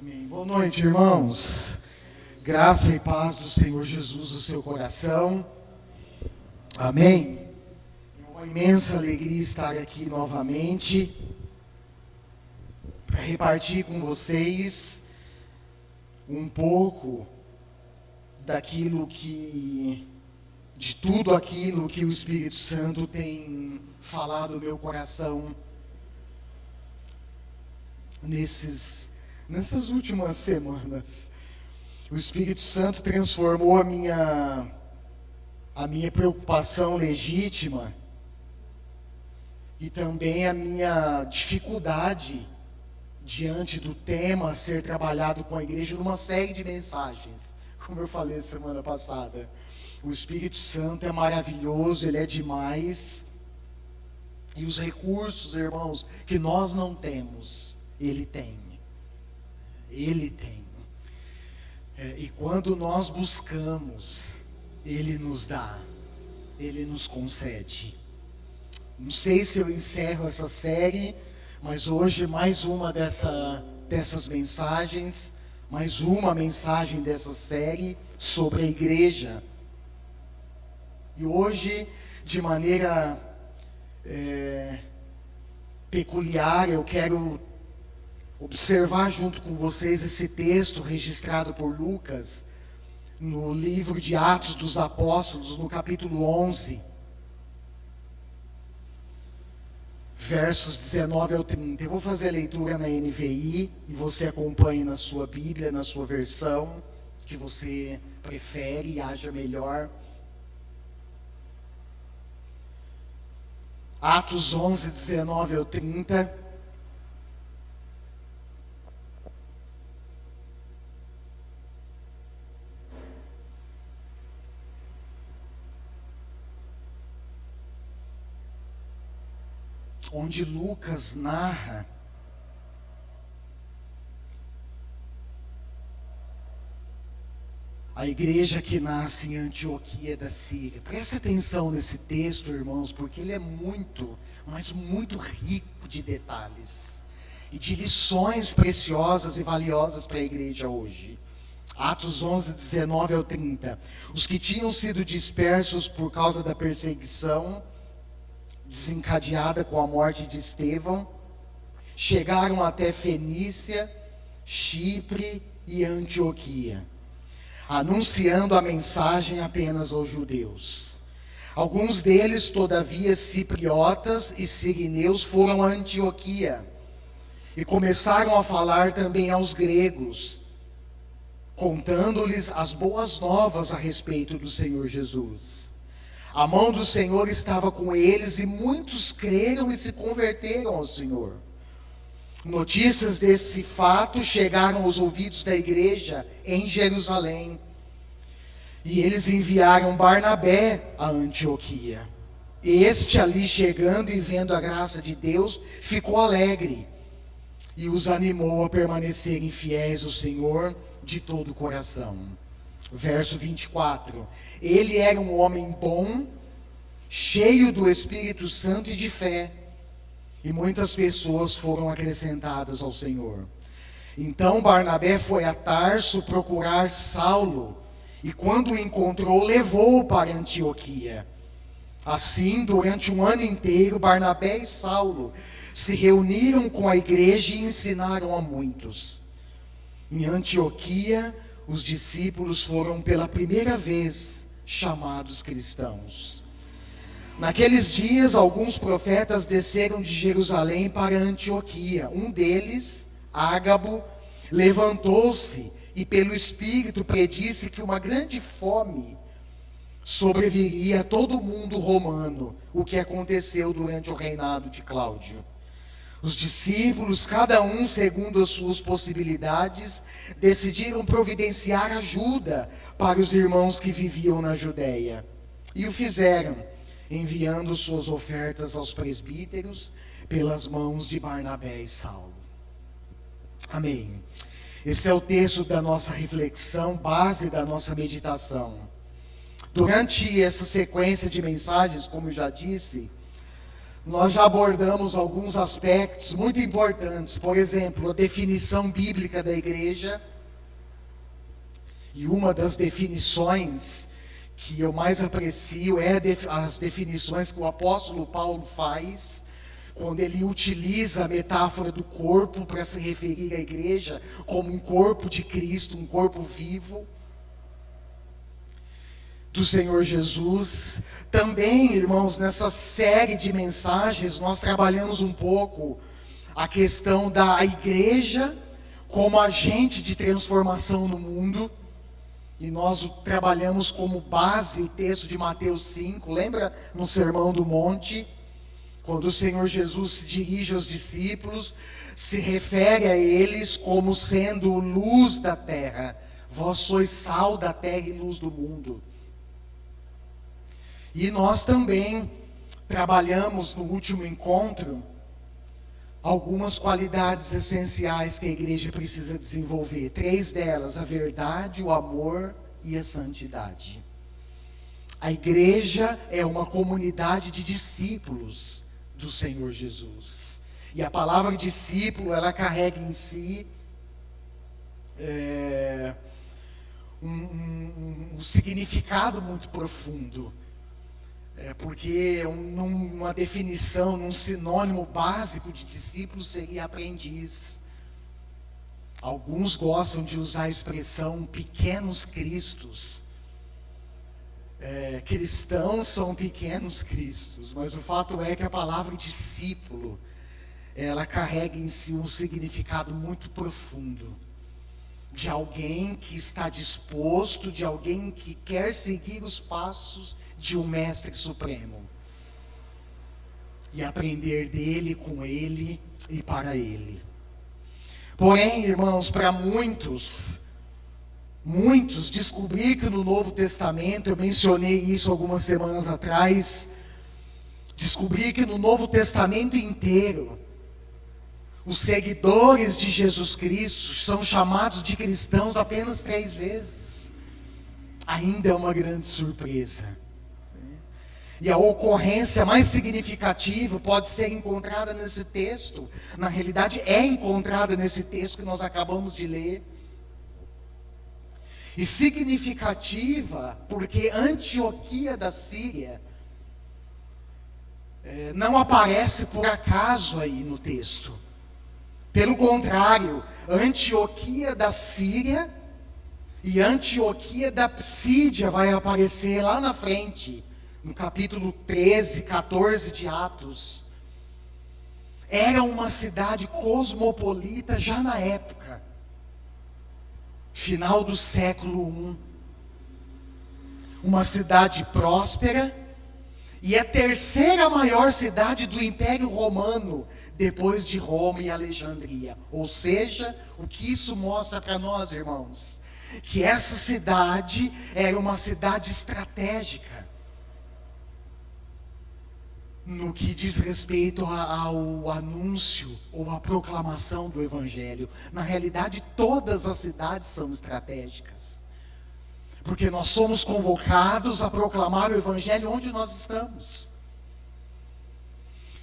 Amém. Boa noite, irmãos. Graça e paz do Senhor Jesus no seu coração. Amém. É uma imensa alegria estar aqui novamente para repartir com vocês um pouco de tudo aquilo que o Espírito Santo tem falado no meu coração nessas últimas semanas. O Espírito Santo transformou a minha preocupação legítima e também a minha dificuldade diante do tema a ser trabalhado com a igreja numa série de mensagens, como eu falei semana passada. O Espírito Santo é maravilhoso, ele é demais, e os recursos, irmãos, que nós não temos, ele tem. Ele tem. E quando nós buscamos, ele nos dá, ele nos concede. Não sei se eu encerro essa série, mas hoje mais uma dessas mensagens, mais uma mensagem dessa série sobre a igreja. E hoje, de maneira peculiar, eu quero observar junto com vocês esse texto registrado por Lucas no livro de Atos dos Apóstolos, no capítulo 11, versos 19 ao 30. Eu vou fazer a leitura na NVI e você acompanhe na sua Bíblia, na sua versão que você prefere e acha melhor. Atos 11, 19 ao 30. Onde Lucas narra a igreja que nasce em Antioquia da Síria. Presta atenção nesse texto, irmãos, porque ele é muito, mas muito rico de detalhes e de lições preciosas e valiosas para a igreja hoje. Atos 11, 19 ao 30. Os que tinham sido dispersos por causa da perseguição desencadeada com a morte de Estevão, chegaram até Fenícia, Chipre e Antioquia, anunciando a mensagem apenas aos judeus. Alguns deles, todavia, cipriotas e sirineus, foram a Antioquia e começaram a falar também aos gregos, contando-lhes as boas novas a respeito do Senhor Jesus. A mão do Senhor estava com eles e muitos creram e se converteram ao Senhor. Notícias desse fato chegaram aos ouvidos da igreja em Jerusalém. E eles enviaram Barnabé a Antioquia. Este, ali chegando e vendo a graça de Deus, ficou alegre e os animou a permanecerem fiéis ao Senhor de todo o coração. Verso 24. Ele era um homem bom, cheio do Espírito Santo e de fé, e muitas pessoas foram acrescentadas ao Senhor. Então Barnabé foi a Tarso procurar Saulo, e quando o encontrou, levou-o para Antioquia. Assim, durante um ano inteiro, Barnabé e Saulo se reuniram com a igreja e ensinaram a muitos. Em Antioquia, os discípulos foram pela primeira vez chamados cristãos. Naqueles dias, alguns profetas desceram de Jerusalém para Antioquia. Um deles, Ágabo, levantou-se e pelo Espírito predisse que uma grande fome sobreviria a todo o mundo romano, o que aconteceu durante o reinado de Cláudio. Os discípulos, cada um segundo as suas possibilidades, decidiram providenciar ajuda para os irmãos que viviam na Judéia. E o fizeram, enviando suas ofertas aos presbíteros pelas mãos de Barnabé e Saulo. Amém. Esse é o texto da nossa reflexão, base da nossa meditação. Durante essa sequência de mensagens, como eu já disse, nós já abordamos alguns aspectos muito importantes. Por exemplo, a definição bíblica da igreja. E uma das definições que eu mais aprecio é as definições que o apóstolo Paulo faz, quando ele utiliza a metáfora do corpo para se referir à igreja como um corpo de Cristo, um corpo vivo do Senhor Jesus. Também, irmãos, nessa série de mensagens, nós trabalhamos um pouco a questão da igreja como agente de transformação no mundo. E nós trabalhamos como base o texto de Mateus 5, lembra no Sermão do Monte? Quando o Senhor Jesus se dirige aos discípulos, se refere a eles como sendo luz da terra. Vós sois sal da terra e luz do mundo. E nós também trabalhamos no último encontro algumas qualidades essenciais que a igreja precisa desenvolver. 3 delas: a verdade, o amor e a santidade. A igreja é uma comunidade de discípulos do Senhor Jesus. E a palavra discípulo, ela carrega em si um significado muito profundo. Porque numa definição, num sinônimo básico de discípulo seria aprendiz. Alguns gostam de usar a expressão pequenos cristos. Cristãos são pequenos cristos, mas o fato é que a palavra discípulo, ela carrega em si um significado muito profundo. De alguém que está disposto, de alguém que quer seguir os passos de um mestre supremo. E aprender dele, com ele e para ele. Porém, irmãos, para muitos descobrir que no Novo Testamento, eu mencionei isso algumas semanas atrás, descobrir que no Novo Testamento inteiro, os seguidores de Jesus Cristo são chamados de cristãos apenas 3 vezes. Ainda é uma grande surpresa. E a ocorrência mais significativa pode ser encontrada nesse texto. Na realidade, é encontrada nesse texto que nós acabamos de ler. E significativa porque Antioquia da Síria não aparece por acaso aí no texto. Pelo contrário, Antioquia da Síria e Antioquia da Psídia vai aparecer lá na frente, no capítulo 13, 14 de Atos. Era uma cidade cosmopolita já na época, final do século I. Uma cidade próspera e a 3ª maior cidade do Império Romano, depois de Roma e Alexandria. Ou seja, o que isso mostra para nós, irmãos? Que essa cidade era uma cidade estratégica no que diz respeito ao anúncio ou à proclamação do Evangelho. Na realidade, todas as cidades são estratégicas. Porque nós somos convocados a proclamar o Evangelho onde nós estamos.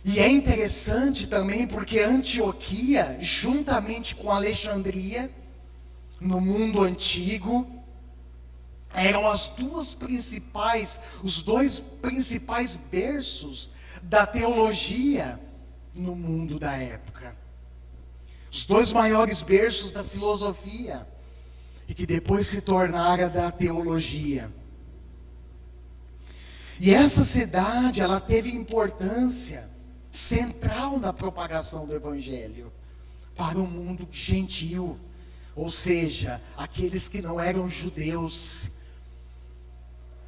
E é interessante também porque Antioquia, juntamente com Alexandria, no mundo antigo, eram os 2 principais berços da teologia no mundo da época. Os 2 maiores berços da filosofia, e que depois se tornara da teologia. E essa cidade, ela teve importância central na propagação do Evangelho para o mundo gentil, ou seja, aqueles que não eram judeus.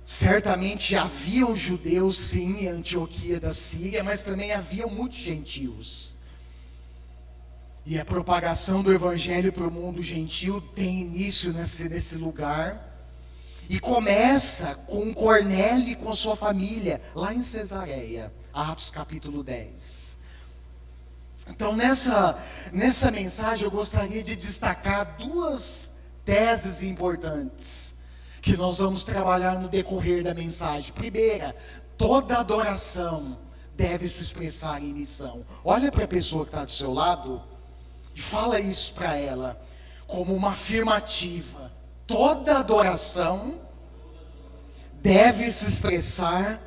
Certamente haviam judeus sim em Antioquia da Síria, mas também haviam muitos gentios. E a propagação do Evangelho para o mundo gentil tem início nesse lugar. E começa com Cornélio e com sua família, lá em Cesareia. Atos capítulo 10. Então nessa mensagem eu gostaria de destacar 2 teses importantes que nós vamos trabalhar no decorrer da mensagem. Primeira, toda adoração deve se expressar em missão. Olha para a pessoa que está do seu lado e fala isso para ela como uma afirmativa. Toda adoração deve se expressar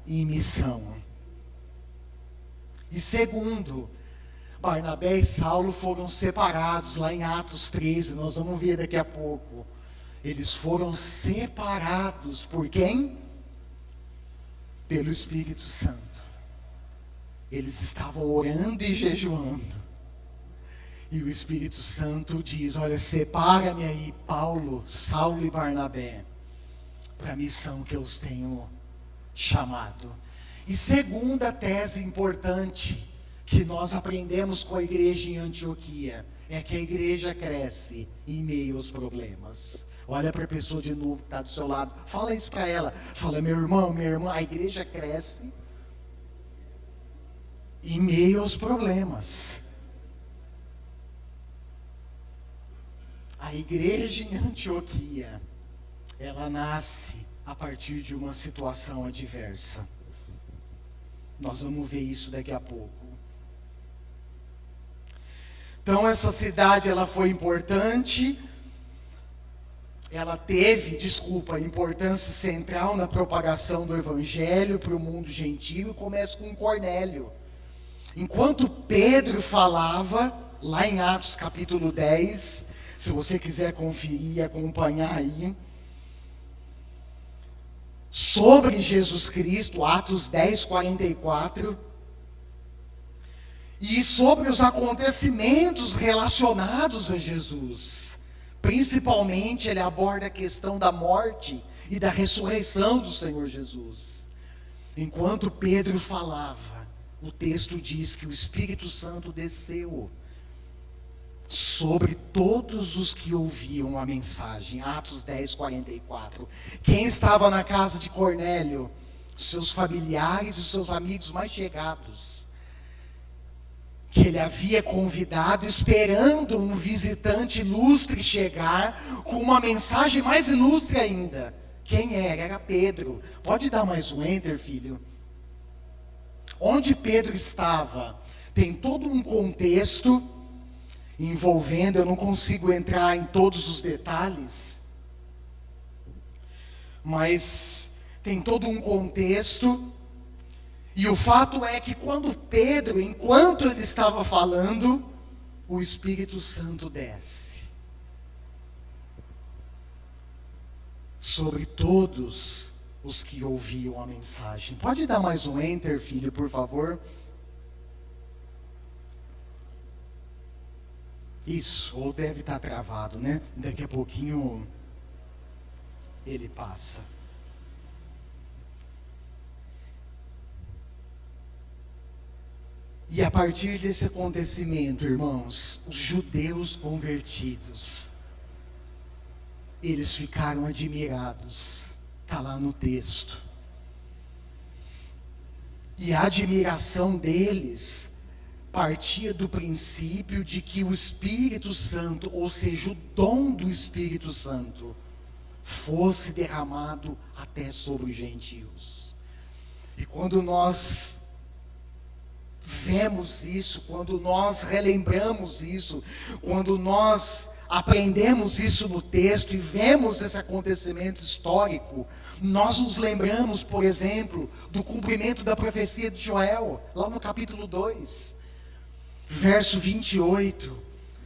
em missão. E segundo, Barnabé e Saulo foram separados lá em Atos 13, nós vamos ver daqui a pouco. Eles foram separados por quem? Pelo Espírito Santo. Eles estavam orando e jejuando. E o Espírito Santo diz: olha, separa-me aí, Paulo, Saulo e Barnabé, para a missão que eu os tenho chamado. E segunda tese importante que nós aprendemos com a igreja em Antioquia é que a igreja cresce em meio aos problemas. Olha para a pessoa de novo que está do seu lado, fala isso para ela, fala: meu irmão, minha irmã, a igreja cresce em meio aos problemas. A igreja em Antioquia, ela nasce a partir de uma situação adversa. Nós vamos ver isso daqui a pouco. Então essa cidade, ela foi importante, ela teve, importância central na propagação do evangelho para o mundo gentil, e começa com Cornélio. Enquanto Pedro falava, lá em Atos capítulo 10, se você quiser conferir e acompanhar aí, sobre Jesus Cristo, Atos 10, 44, e sobre os acontecimentos relacionados a Jesus. Principalmente, ele aborda a questão da morte e da ressurreição do Senhor Jesus. Enquanto Pedro falava, o texto diz que o Espírito Santo desceu sobre todos os que ouviam a mensagem. Atos 10, 44. Quem estava na casa de Cornélio? Seus familiares e seus amigos mais chegados, que ele havia convidado, esperando um visitante ilustre chegar, com uma mensagem mais ilustre ainda. Quem era? Era Pedro. Pode dar mais um enter, filho? Onde Pedro estava? Tem todo um contexto envolvendo, eu não consigo entrar em todos os detalhes, mas tem todo um contexto. E o fato é que quando Pedro, enquanto ele estava falando, o Espírito Santo desce sobre todos os que ouviam a mensagem. Pode dar mais um enter, filho, por favor? Isso, ou deve estar travado, né? Daqui a pouquinho ele passa. E a partir desse acontecimento, irmãos, os judeus convertidos, eles ficaram admirados. Está lá no texto. E a admiração deles partia do princípio de que o Espírito Santo, ou seja, o dom do Espírito Santo, fosse derramado até sobre os gentios. E quando nós vemos isso, quando nós relembramos isso, quando nós aprendemos isso no texto e vemos esse acontecimento histórico, nós nos lembramos, por exemplo, do cumprimento da profecia de Joel, lá no capítulo 2, verso 28,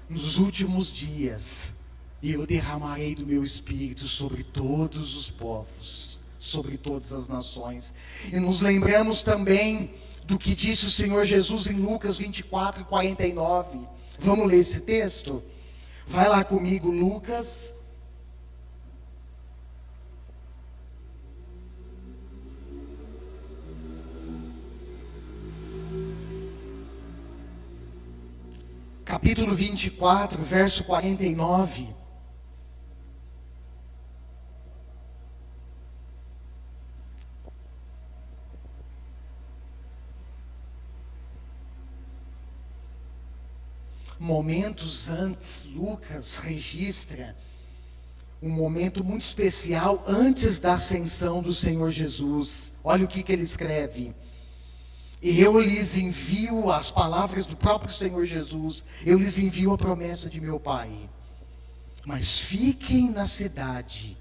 nos últimos dias, eu derramarei do meu Espírito sobre todos os povos, sobre todas as nações. E nos lembramos também do que disse o Senhor Jesus em Lucas 24, 49. Vamos ler esse texto? Vai lá comigo, Lucas. Capítulo 24, verso 49. Momentos antes, Lucas registra um momento muito especial antes da ascensão do Senhor Jesus. Olha o que ele escreve. Eu lhes envio as palavras do próprio Senhor Jesus. Eu lhes envio a promessa de meu Pai. Mas fiquem na cidade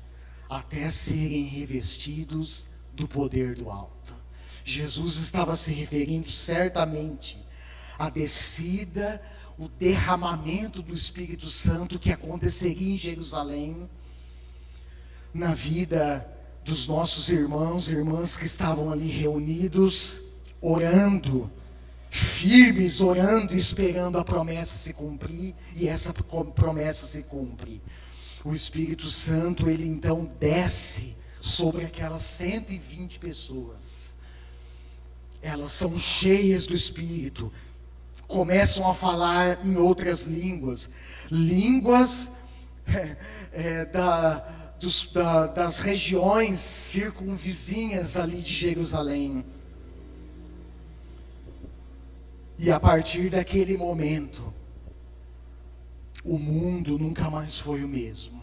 até serem revestidos do poder do alto. Jesus estava se referindo certamente à descida, o derramamento do Espírito Santo que aconteceria em Jerusalém, na vida dos nossos irmãos e irmãs que estavam ali reunidos, orando, firmes, orando e esperando a promessa se cumprir, e essa promessa se cumpre. O Espírito Santo, ele então desce sobre aquelas 120 pessoas. Elas são cheias do Espírito, começam a falar em outras línguas, das regiões circunvizinhas ali de Jerusalém. E a partir daquele momento, o mundo nunca mais foi o mesmo.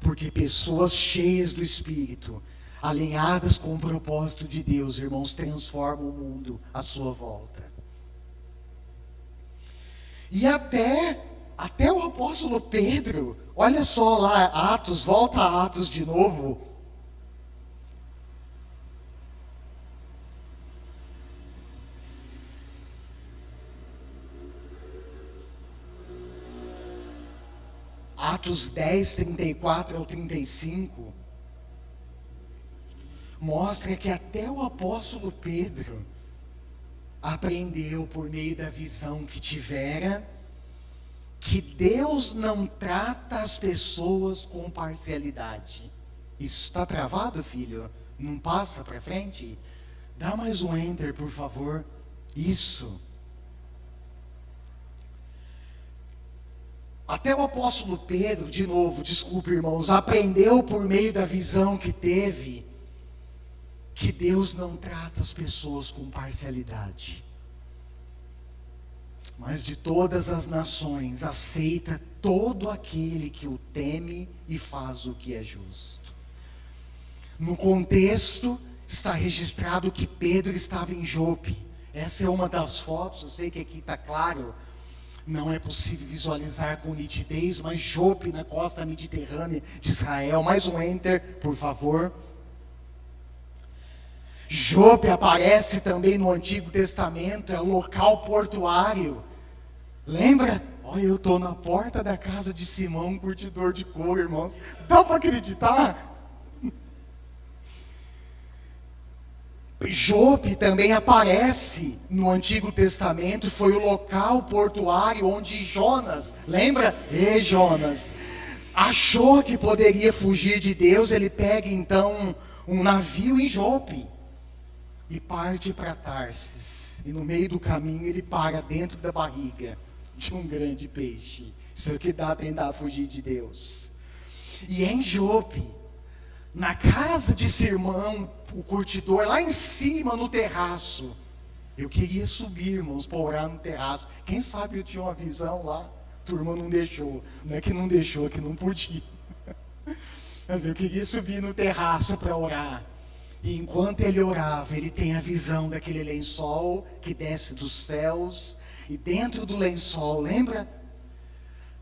Porque pessoas cheias do Espírito, alinhadas com o propósito de Deus, irmãos, transformam o mundo à sua volta. E até o apóstolo Pedro, olha só lá, Atos, volta a Atos de novo. Atos 10, 34 ao 35, mostra que até o apóstolo Pedro aprendeu por meio da visão que tivera, que Deus não trata as pessoas com parcialidade. Isso está travado, filho? Não passa para frente? Dá mais um enter, por favor. Isso. Até o apóstolo Pedro, de novo, desculpe irmãos, aprendeu por meio da visão que teve, que Deus não trata as pessoas com parcialidade. Mas de todas as nações, aceita todo aquele que o teme e faz o que é justo. No contexto, está registrado que Pedro estava em Jope. Essa é uma das fotos, eu sei que aqui está claro, não é possível visualizar com nitidez, mas Jope, na costa mediterrânea de Israel. Mais um enter, por favor. Jope aparece também no Antigo Testamento, é local portuário. Lembra? Olha, eu estou na porta da casa de Simão, curtidor de couro, irmãos. Dá para acreditar? Jope também aparece no Antigo Testamento, foi o local portuário onde Jonas, lembra? Jonas achou que poderia fugir de Deus, ele pega então um navio em Jope e parte para Tarsis. E no meio do caminho ele para dentro da barriga de um grande peixe. Isso é o que dá a tentar fugir de Deus. E em Jope, na casa de Simão, o curtidor, lá em cima no terraço, eu queria subir, irmãos, para orar no terraço. Quem sabe eu tinha uma visão lá, a turma não deixou. Não é que não deixou, é que não podia. Mas eu queria subir no terraço para orar. E enquanto ele orava, ele tem a visão daquele lençol que desce dos céus. E dentro do lençol, lembra?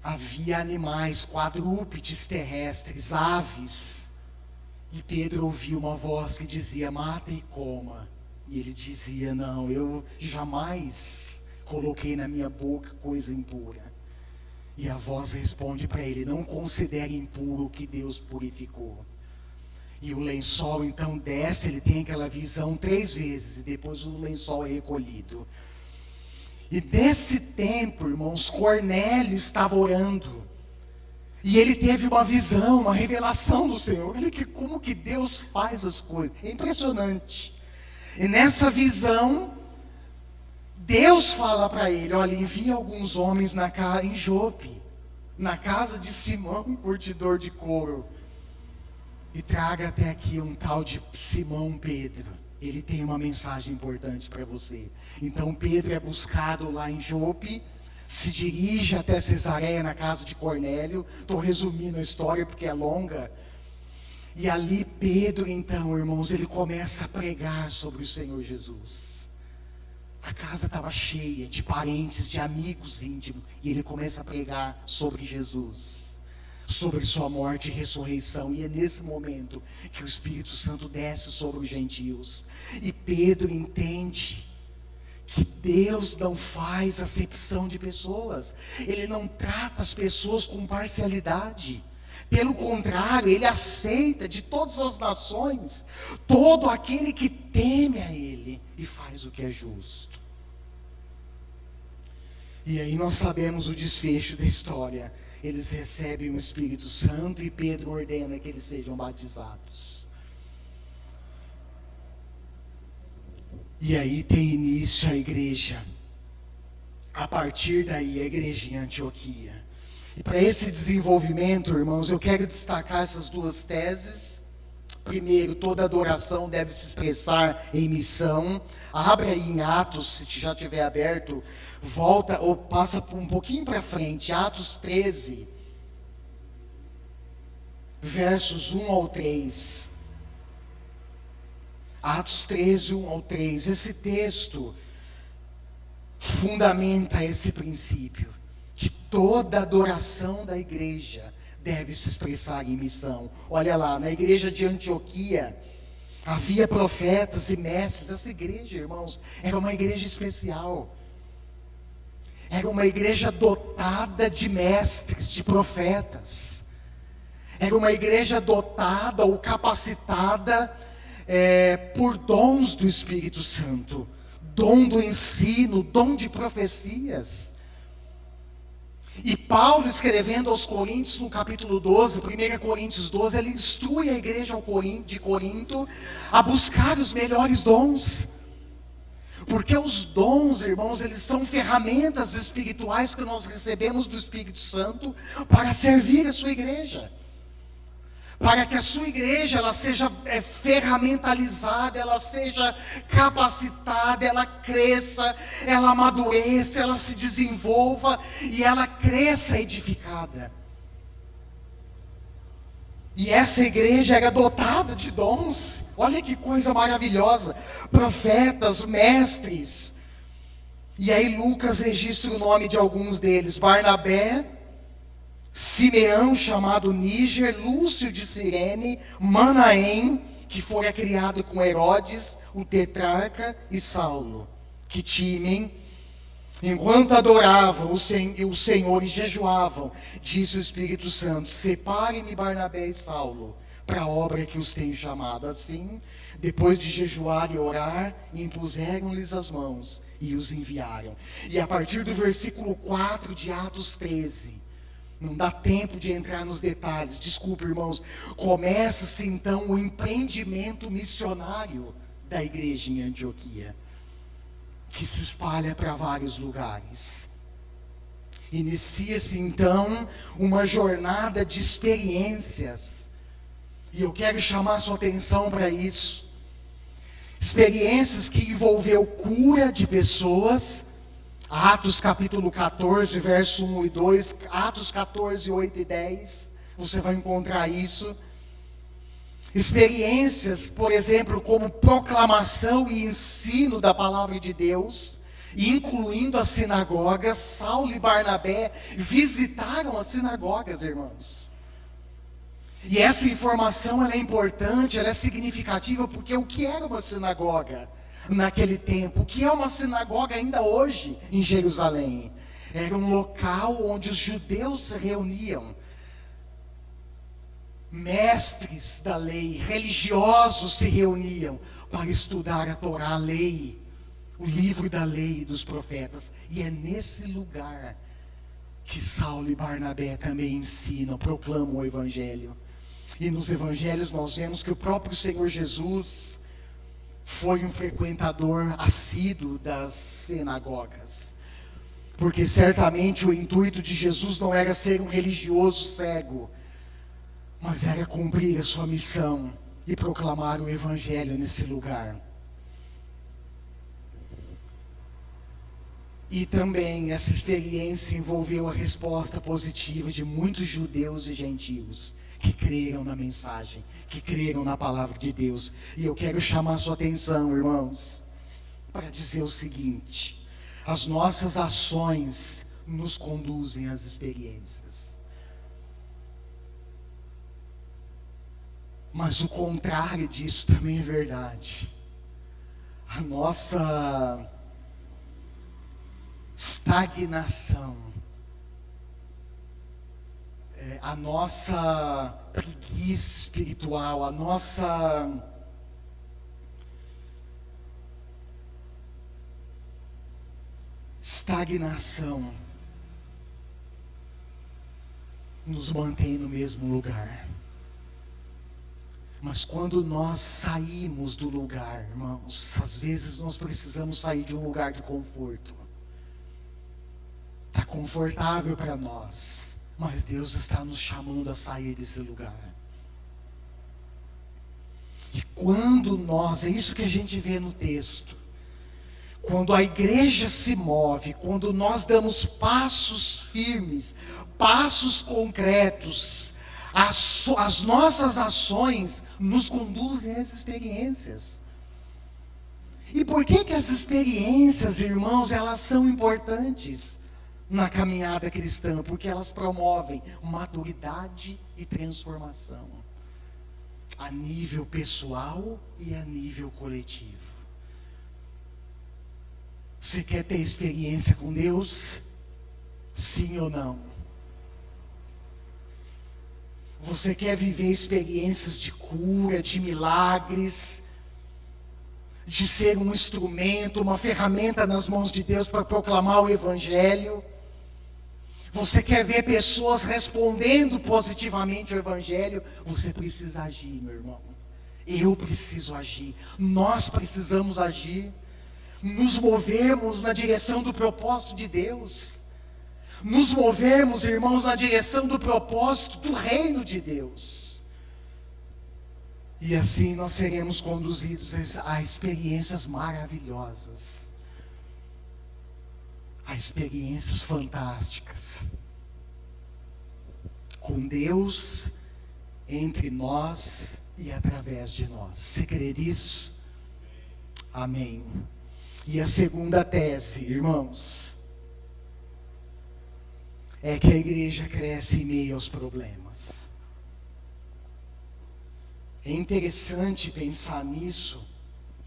Havia animais, quadrúpedes terrestres, aves. E Pedro ouviu uma voz que dizia, mata e coma. E ele dizia, não, eu jamais coloquei na minha boca coisa impura. E a voz responde para ele, não considere impuro o que Deus purificou. E o lençol então desce, ele tem aquela visão 3 vezes, e depois o lençol é recolhido. E nesse tempo, irmãos, Cornélio estava orando. E ele teve uma visão, uma revelação do Senhor. Olha como que Deus faz as coisas. É impressionante. E nessa visão, Deus fala para ele, olha, envia alguns homens em Jope, na casa de Simão, curtidor de couro. E traga até aqui um tal de Simão Pedro. Ele tem uma mensagem importante para você. Então Pedro é buscado lá em Jope. se dirige até Cesareia, na casa de Cornélio. Estou resumindo a história porque é longa. E ali Pedro, então, irmãos, ele começa a pregar sobre o Senhor Jesus. A casa estava cheia de parentes, de amigos íntimos. E ele começa a pregar sobre Jesus, sobre sua morte e ressurreição. E é nesse momento que o Espírito Santo desce sobre os gentios. E Pedro entende que Deus não faz acepção de pessoas. Ele não trata as pessoas com parcialidade. Pelo contrário, ele aceita de todas as nações todo aquele que teme a ele e faz o que é justo. E aí nós sabemos o desfecho da história. Eles recebem o Espírito Santo e Pedro ordena que eles sejam batizados. E aí tem início a igreja. A partir daí, a igreja em Antioquia. E para esse desenvolvimento, irmãos, eu quero destacar essas duas teses. Primeiro, toda adoração deve se expressar em missão. Abre aí em Atos, se já tiver aberto, volta ou passa um pouquinho para frente. Atos 13, versos 1 ao 3. Atos 13, 1 ao 3. Esse texto fundamenta esse princípio, que toda adoração da igreja deve se expressar em missão. Olha lá, na igreja de Antioquia, havia profetas e mestres. Essa igreja, irmãos, era uma igreja especial. Era uma igreja dotada de mestres, de profetas. Era uma igreja dotada ou capacitada por dons do Espírito Santo. Dom do ensino, dom de profecias. E Paulo, escrevendo aos Coríntios, no capítulo 12, 1 Coríntios 12, ele instrui a igreja de Corinto a buscar os melhores dons. Porque os dons, irmãos, eles são ferramentas espirituais que nós recebemos do Espírito Santo para servir a sua igreja. Para que a sua igreja ela seja ferramentalizada, ela seja capacitada, ela cresça, ela amadureça, ela se desenvolva e ela cresça edificada. E essa igreja era dotada de dons. Olha que coisa maravilhosa. Profetas, mestres. E aí Lucas registra o nome de alguns deles. Barnabé, Simeão, chamado Níger, Lúcio de Cirene, Manaém, que fora criado com Herodes, o tetrarca, e Saulo, que temem. Enquanto adoravam o Senhor e jejuavam, disse o Espírito Santo: separe-me Barnabé e Saulo para a obra que os tenho chamado. Assim, depois de jejuar e orar, impuseram-lhes as mãos e os enviaram. E a partir do versículo 4 de Atos 13, não dá tempo de entrar nos detalhes, desculpe, irmãos, começa-se então o empreendimento missionário da igreja em Antioquia, que se espalha para vários lugares. Inicia-se então uma jornada de experiências, e eu quero chamar sua atenção para isso. Experiências que envolveu cura de pessoas. Atos capítulo 14, verso 1 e 2, Atos 14, 8 e 10, você vai encontrar isso. Experiências, por exemplo, como proclamação e ensino da palavra de Deus, incluindo as sinagogas. Saulo e Barnabé visitaram as sinagogas, irmãos. E essa informação ela é importante, ela é significativa, porque o que era uma sinagoga naquele tempo? O que é uma sinagoga ainda hoje em Jerusalém? Era um local onde os judeus se reuniam. Mestres da lei, religiosos se reuniam para estudar a Torá, a lei, o livro da lei e dos profetas. E é nesse lugar que Saulo e Barnabé também ensinam, proclamam o Evangelho. E nos Evangelhos nós vemos que o próprio Senhor Jesus foi um frequentador assíduo das sinagogas. Porque certamente o intuito de Jesus não era ser um religioso cego, mas era cumprir a sua missão e proclamar o Evangelho nesse lugar. E também essa experiência envolveu a resposta positiva de muitos judeus e gentios que creram na mensagem, que creram na palavra de Deus. E eu quero chamar a sua atenção, irmãos, para dizer o seguinte: as nossas ações nos conduzem às experiências. Mas o contrário disso também é verdade. A nossa estagnação, a nossa preguiça espiritual, a nossa estagnação nos mantém no mesmo lugar. Mas quando nós saímos do lugar, irmãos, às vezes nós precisamos sair de um lugar de conforto. Está confortável para nós, mas Deus está nos chamando a sair desse lugar. E quando nós, é isso que a gente vê no texto, quando a igreja se move, quando nós damos passos firmes, passos concretos, as nossas ações nos conduzem a essas experiências. E por que que essas experiências, irmãos, elas são importantes na caminhada cristã? Porque elas promovem maturidade e transformação, a nível pessoal e a nível coletivo. Você quer ter experiência com Deus? Sim ou não? Você quer viver experiências de cura, de milagres, de ser um instrumento, uma ferramenta nas mãos de Deus para proclamar o Evangelho? Você quer ver pessoas respondendo positivamente ao Evangelho? Você precisa agir, meu irmão. Eu preciso agir. Nós precisamos agir. Nos movermos na direção do propósito de Deus. Nos movermos, irmãos, na direção do propósito do reino de Deus. E assim nós seremos conduzidos a experiências maravilhosas, a experiências fantásticas, com Deus entre nós e através de nós. Você crê nisso? Amém. E a segunda tese, irmãos, é que a igreja cresce em meio aos problemas. É interessante pensar nisso.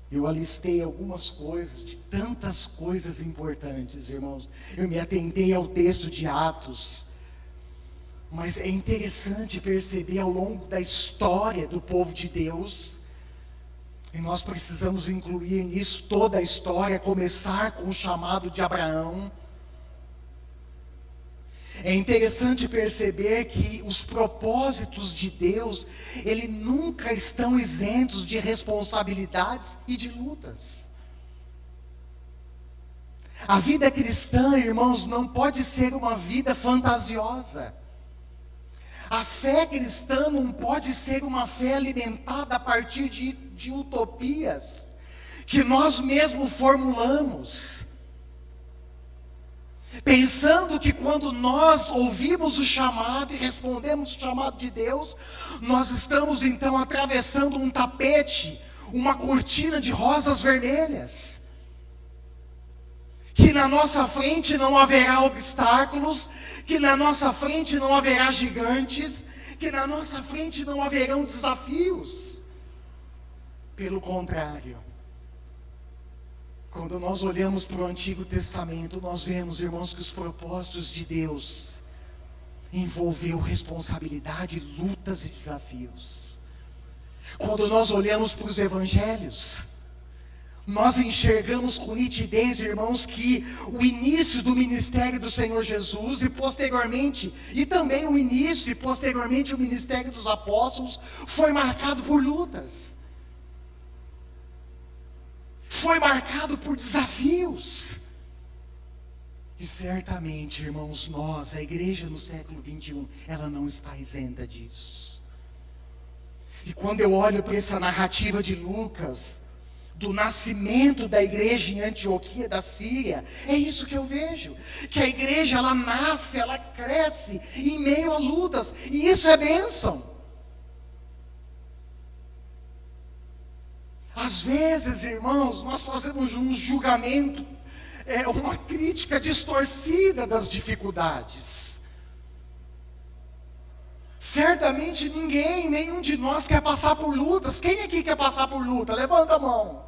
Eu alistei algumas coisas, de tantas coisas importantes, irmãos. Eu me atentei ao texto de Atos. Mas é interessante perceber ao longo da história do povo de Deus, e nós precisamos incluir nisso toda a história, começar com o chamado de Abraão. É interessante perceber que os propósitos de Deus, eles nunca estão isentos de responsabilidades e de lutas. A vida cristã, irmãos, não pode ser uma vida fantasiosa. A fé cristã não pode ser uma fé alimentada a partir de utopias que nós mesmos formulamos, pensando que quando nós ouvimos o chamado e respondemos o chamado de Deus, nós estamos então atravessando um tapete, uma cortina de rosas vermelhas, que na nossa frente não haverá obstáculos, que na nossa frente não haverá gigantes, que na nossa frente não haverão desafios. Pelo contrário, quando nós olhamos para o Antigo Testamento, nós vemos, irmãos, que os propósitos de Deus envolveu responsabilidade, lutas e desafios. Quando nós olhamos para os Evangelhos, nós enxergamos com nitidez, irmãos, que o início do ministério do Senhor Jesus e posteriormente, e também o início e posteriormente o ministério dos apóstolos, foi marcado por lutas. Foi marcado por desafios. E certamente, irmãos, nós, a igreja no século 21, ela não está isenta disso. E quando eu olho para essa narrativa de Lucas, do nascimento da igreja em Antioquia da Síria, é isso que eu vejo. Que a igreja, ela nasce, ela cresce em meio a lutas. E isso é bênção. Às vezes, irmãos, nós fazemos um julgamento, uma crítica distorcida das dificuldades. Certamente nenhum de nós quer passar por lutas. Quem aqui quer passar por luta? Levanta a mão.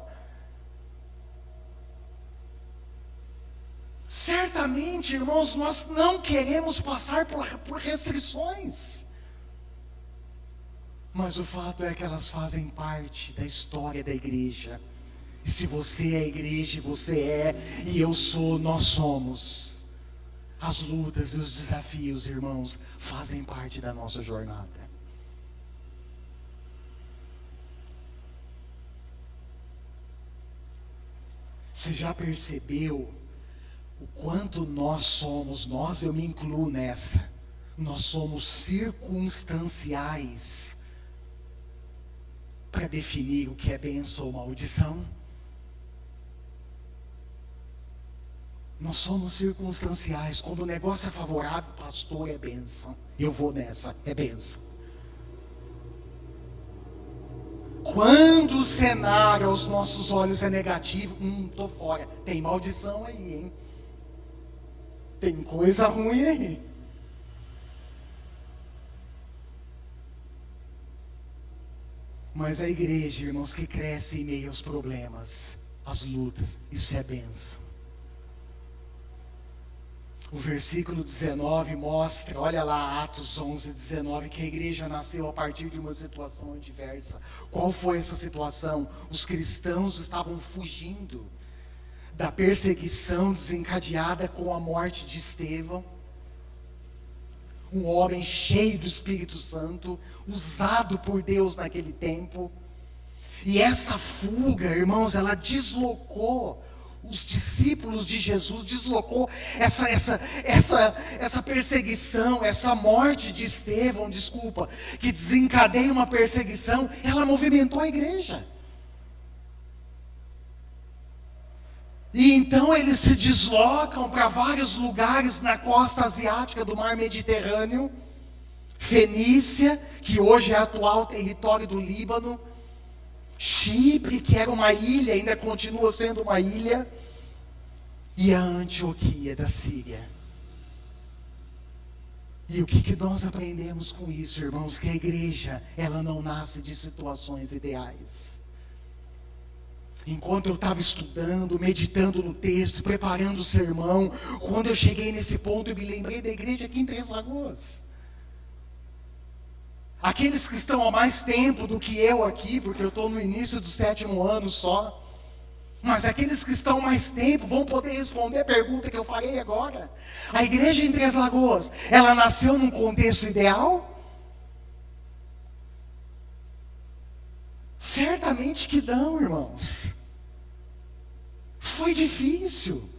Certamente, irmãos, nós não queremos passar por restrições. Mas o fato é que elas fazem parte da história da igreja. E se você é a igreja, você é, e eu sou, nós somos. As lutas e os desafios, irmãos, fazem parte da nossa jornada. Você já percebeu o quanto nós somos, eu me incluo nessa, nós somos circunstanciais para definir o que é bênção ou maldição? Nós somos circunstanciais. Quando o negócio é favorável, pastor, é bênção. Eu vou nessa, é bênção. Quando o cenário aos nossos olhos é negativo, tô fora. Tem maldição aí, hein? Tem coisa ruim aí. Mas a igreja, irmãos, que cresce em meio aos problemas, às lutas, isso é bênção. O versículo 19 mostra, olha lá, Atos 11, 19, que a igreja nasceu a partir de uma situação adversa. Qual foi essa situação? Os cristãos estavam fugindo da perseguição desencadeada com a morte de Estevão. Um homem cheio do Espírito Santo, usado por Deus naquele tempo. E essa fuga, irmãos, ela deslocou os discípulos de Jesus, deslocou essa perseguição, essa morte de Estevão, que desencadeia uma perseguição, ela movimentou a igreja. E então eles se deslocam para vários lugares na costa asiática do mar Mediterrâneo, Fenícia, que hoje é atual território do Líbano, Chipre, que era uma ilha, ainda continua sendo uma ilha, e a Antioquia da Síria. E o que nós aprendemos com isso, irmãos? Que a igreja, ela não nasce de situações ideais. Enquanto eu estava estudando, meditando no texto, preparando o sermão, quando eu cheguei nesse ponto, eu me lembrei da igreja aqui em Três Lagoas. Aqueles que estão há mais tempo do que eu aqui, porque eu estou no início do 7º ano só, mas aqueles que estão mais tempo vão poder responder a pergunta que eu farei agora. A igreja em Três Lagoas, ela nasceu num contexto ideal? Certamente que não, irmãos. Foi difícil.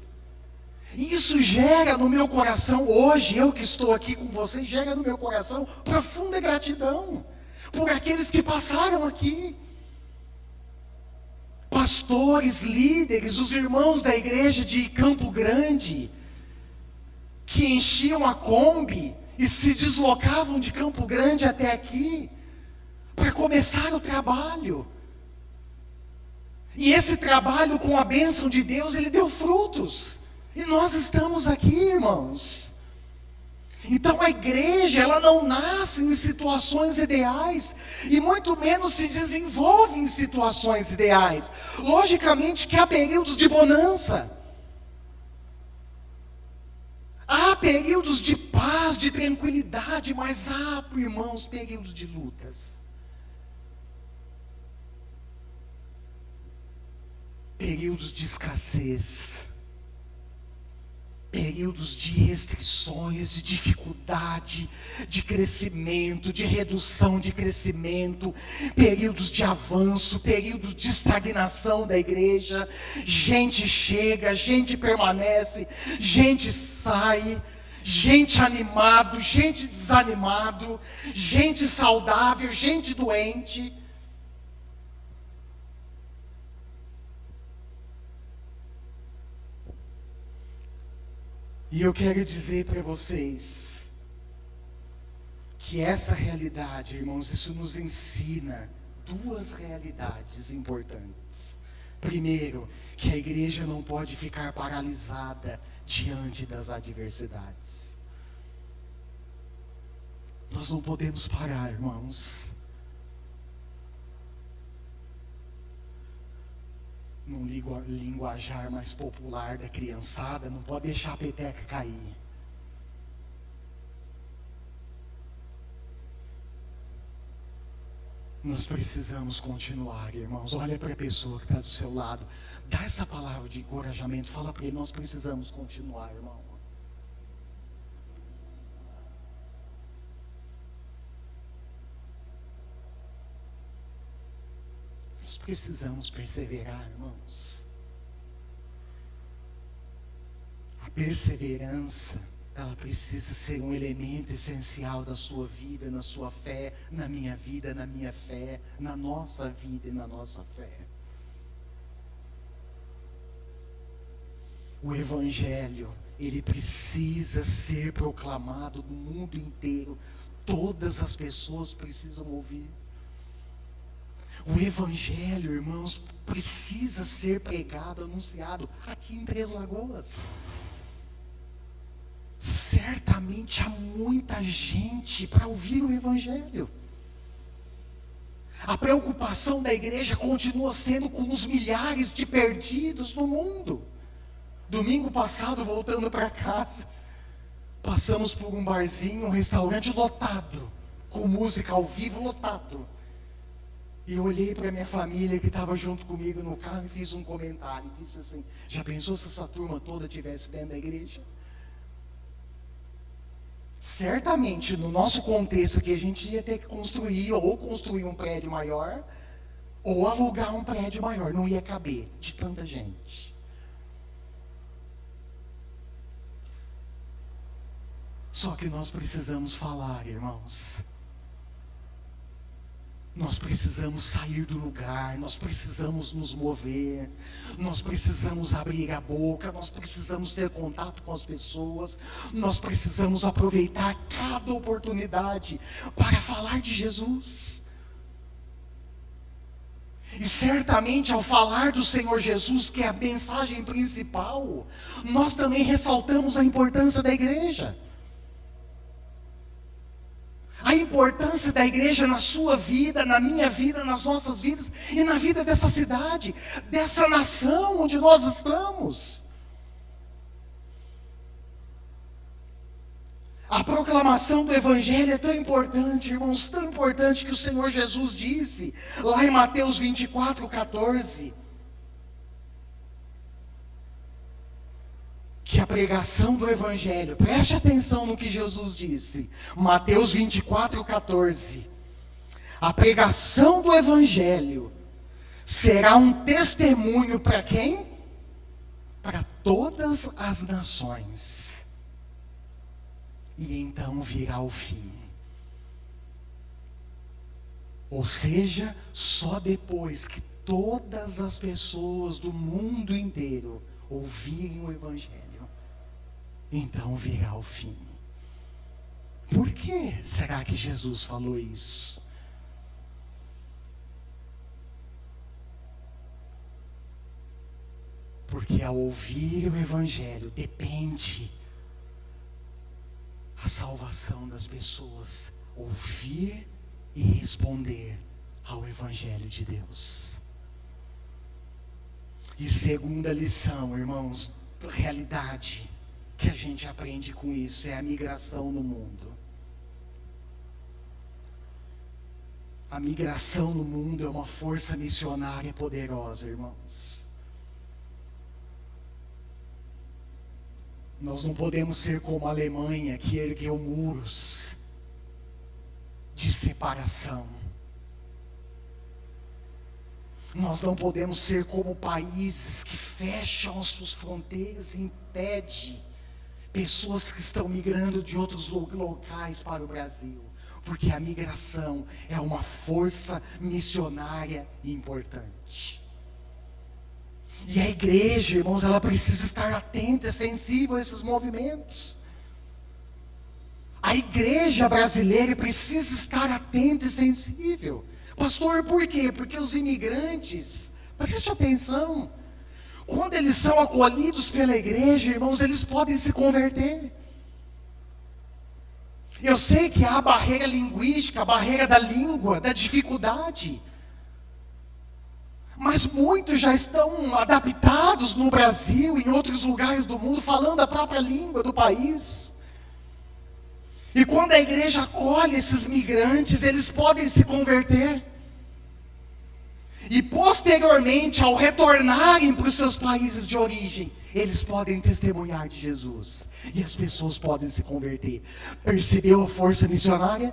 E isso gera no meu coração, hoje, eu que estou aqui com vocês, gera no meu coração profunda gratidão por aqueles que passaram aqui. Pastores, líderes, os irmãos da igreja de Campo Grande, que enchiam a Kombi e se deslocavam de Campo Grande até aqui, para começar o trabalho. E esse trabalho, com a bênção de Deus, ele deu frutos. E nós estamos aqui, irmãos. Então a igreja, ela não nasce em situações ideais, e muito menos se desenvolve em situações ideais. Logicamente que há períodos de bonança. Há períodos de paz, de tranquilidade, mas há, irmãos, períodos de lutas. Períodos de escassez. Períodos de restrições, de dificuldade, de crescimento, de redução de crescimento, períodos de avanço, períodos de estagnação da igreja. Gente chega, gente permanece, gente sai, gente animado, gente desanimado, gente saudável, gente doente. E eu quero dizer para vocês que essa realidade, irmãos, isso nos ensina duas realidades importantes. Primeiro, que a igreja não pode ficar paralisada diante das adversidades. Nós não podemos parar, irmãos. Num linguajar mais popular da criançada, não pode deixar a peteca cair. Nós precisamos continuar, irmãos. Olha para a pessoa que está do seu lado. Dá essa palavra de encorajamento. Fala para ele, nós precisamos continuar, irmão. Nós precisamos perseverar, irmãos. A perseverança, ela precisa ser um elemento essencial da sua vida, na sua fé, na minha vida, na minha fé, na nossa vida e na nossa fé. O Evangelho, ele precisa ser proclamado no mundo inteiro. Todas as pessoas precisam ouvir. O Evangelho, irmãos, precisa ser pregado, anunciado aqui em Três Lagoas. Certamente há muita gente para ouvir o Evangelho. A preocupação da igreja continua sendo com os milhares de perdidos no mundo. Domingo passado, voltando para casa, passamos por um barzinho, um restaurante lotado, com música ao vivo lotado. E eu olhei para a minha família que estava junto comigo no carro e fiz um comentário. E disse assim, já pensou se essa turma toda estivesse dentro da igreja? Certamente, no nosso contexto aqui, a gente ia ter que construir um prédio maior, ou alugar um prédio maior. Não ia caber de tanta gente. Só que nós precisamos falar, irmãos. Nós precisamos sair do lugar, nós precisamos nos mover, nós precisamos abrir a boca, nós precisamos ter contato com as pessoas, nós precisamos aproveitar cada oportunidade para falar de Jesus. E certamente ao falar do Senhor Jesus, que é a mensagem principal, nós também ressaltamos a importância da igreja. A importância da igreja na sua vida, na minha vida, nas nossas vidas e na vida dessa cidade, dessa nação onde nós estamos. A proclamação do Evangelho é tão importante, irmãos, tão importante que o Senhor Jesus disse, lá em Mateus 24:14, que a pregação do Evangelho, preste atenção no que Jesus disse, Mateus 24:14, a pregação do Evangelho será um testemunho para quem? Para todas as nações, e então virá o fim. Ou seja, só depois que todas as pessoas do mundo inteiro ouvirem o Evangelho, então virá o fim. Por que será que Jesus falou isso? Porque ao ouvir o Evangelho depende a salvação das pessoas. Ouvir e responder ao Evangelho de Deus. E segunda lição, irmãos, realidade que a gente aprende com isso é a migração no mundo. A migração no mundo é uma força missionária poderosa, irmãos. Nós não podemos ser como a Alemanha, que ergueu muros de separação. Nós não podemos ser como países que fecham as suas fronteiras e impedem pessoas que estão migrando de outros locais para o Brasil. Porque a migração é uma força missionária importante. E a igreja, irmãos, ela precisa estar atenta e sensível a esses movimentos. A igreja brasileira precisa estar atenta e sensível. Pastor, por quê? Porque os imigrantes, preste atenção, quando eles são acolhidos pela igreja, irmãos, eles podem se converter. Eu sei que há a barreira linguística, a barreira da língua, da dificuldade. Mas muitos já estão adaptados no Brasil e em outros lugares do mundo, falando a própria língua do país. E quando a igreja acolhe esses migrantes, eles podem se converter. E posteriormente, ao retornarem para os seus países de origem, eles podem testemunhar de Jesus. E as pessoas podem se converter. Percebeu a força missionária?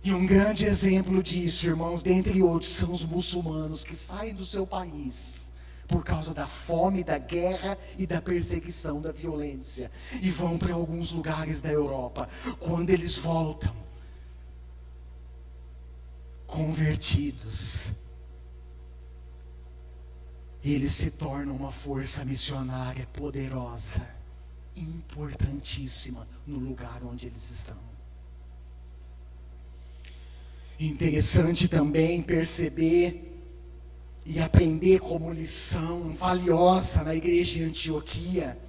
E um grande exemplo disso, irmãos, dentre outros, são os muçulmanos que saem do seu país por causa da fome, da guerra e da perseguição, da violência, e vão para alguns lugares da Europa. Quando eles voltam, convertidos, eles se tornam uma força missionária poderosa, importantíssima no lugar onde eles estão. Interessante também perceber e aprender como lição valiosa na igreja de Antioquia,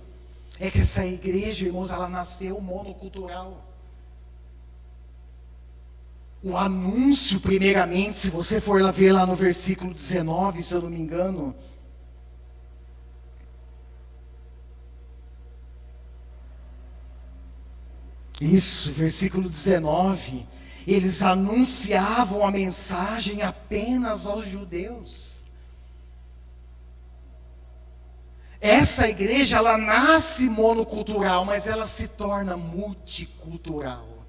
é que essa igreja, irmãos, ela nasceu monocultural. O anúncio, primeiramente, se você for lá ver lá no versículo 19, se eu não me engano, isso, versículo 19, eles anunciavam a mensagem apenas aos judeus. Essa igreja, ela nasce monocultural, mas ela se torna multicultural.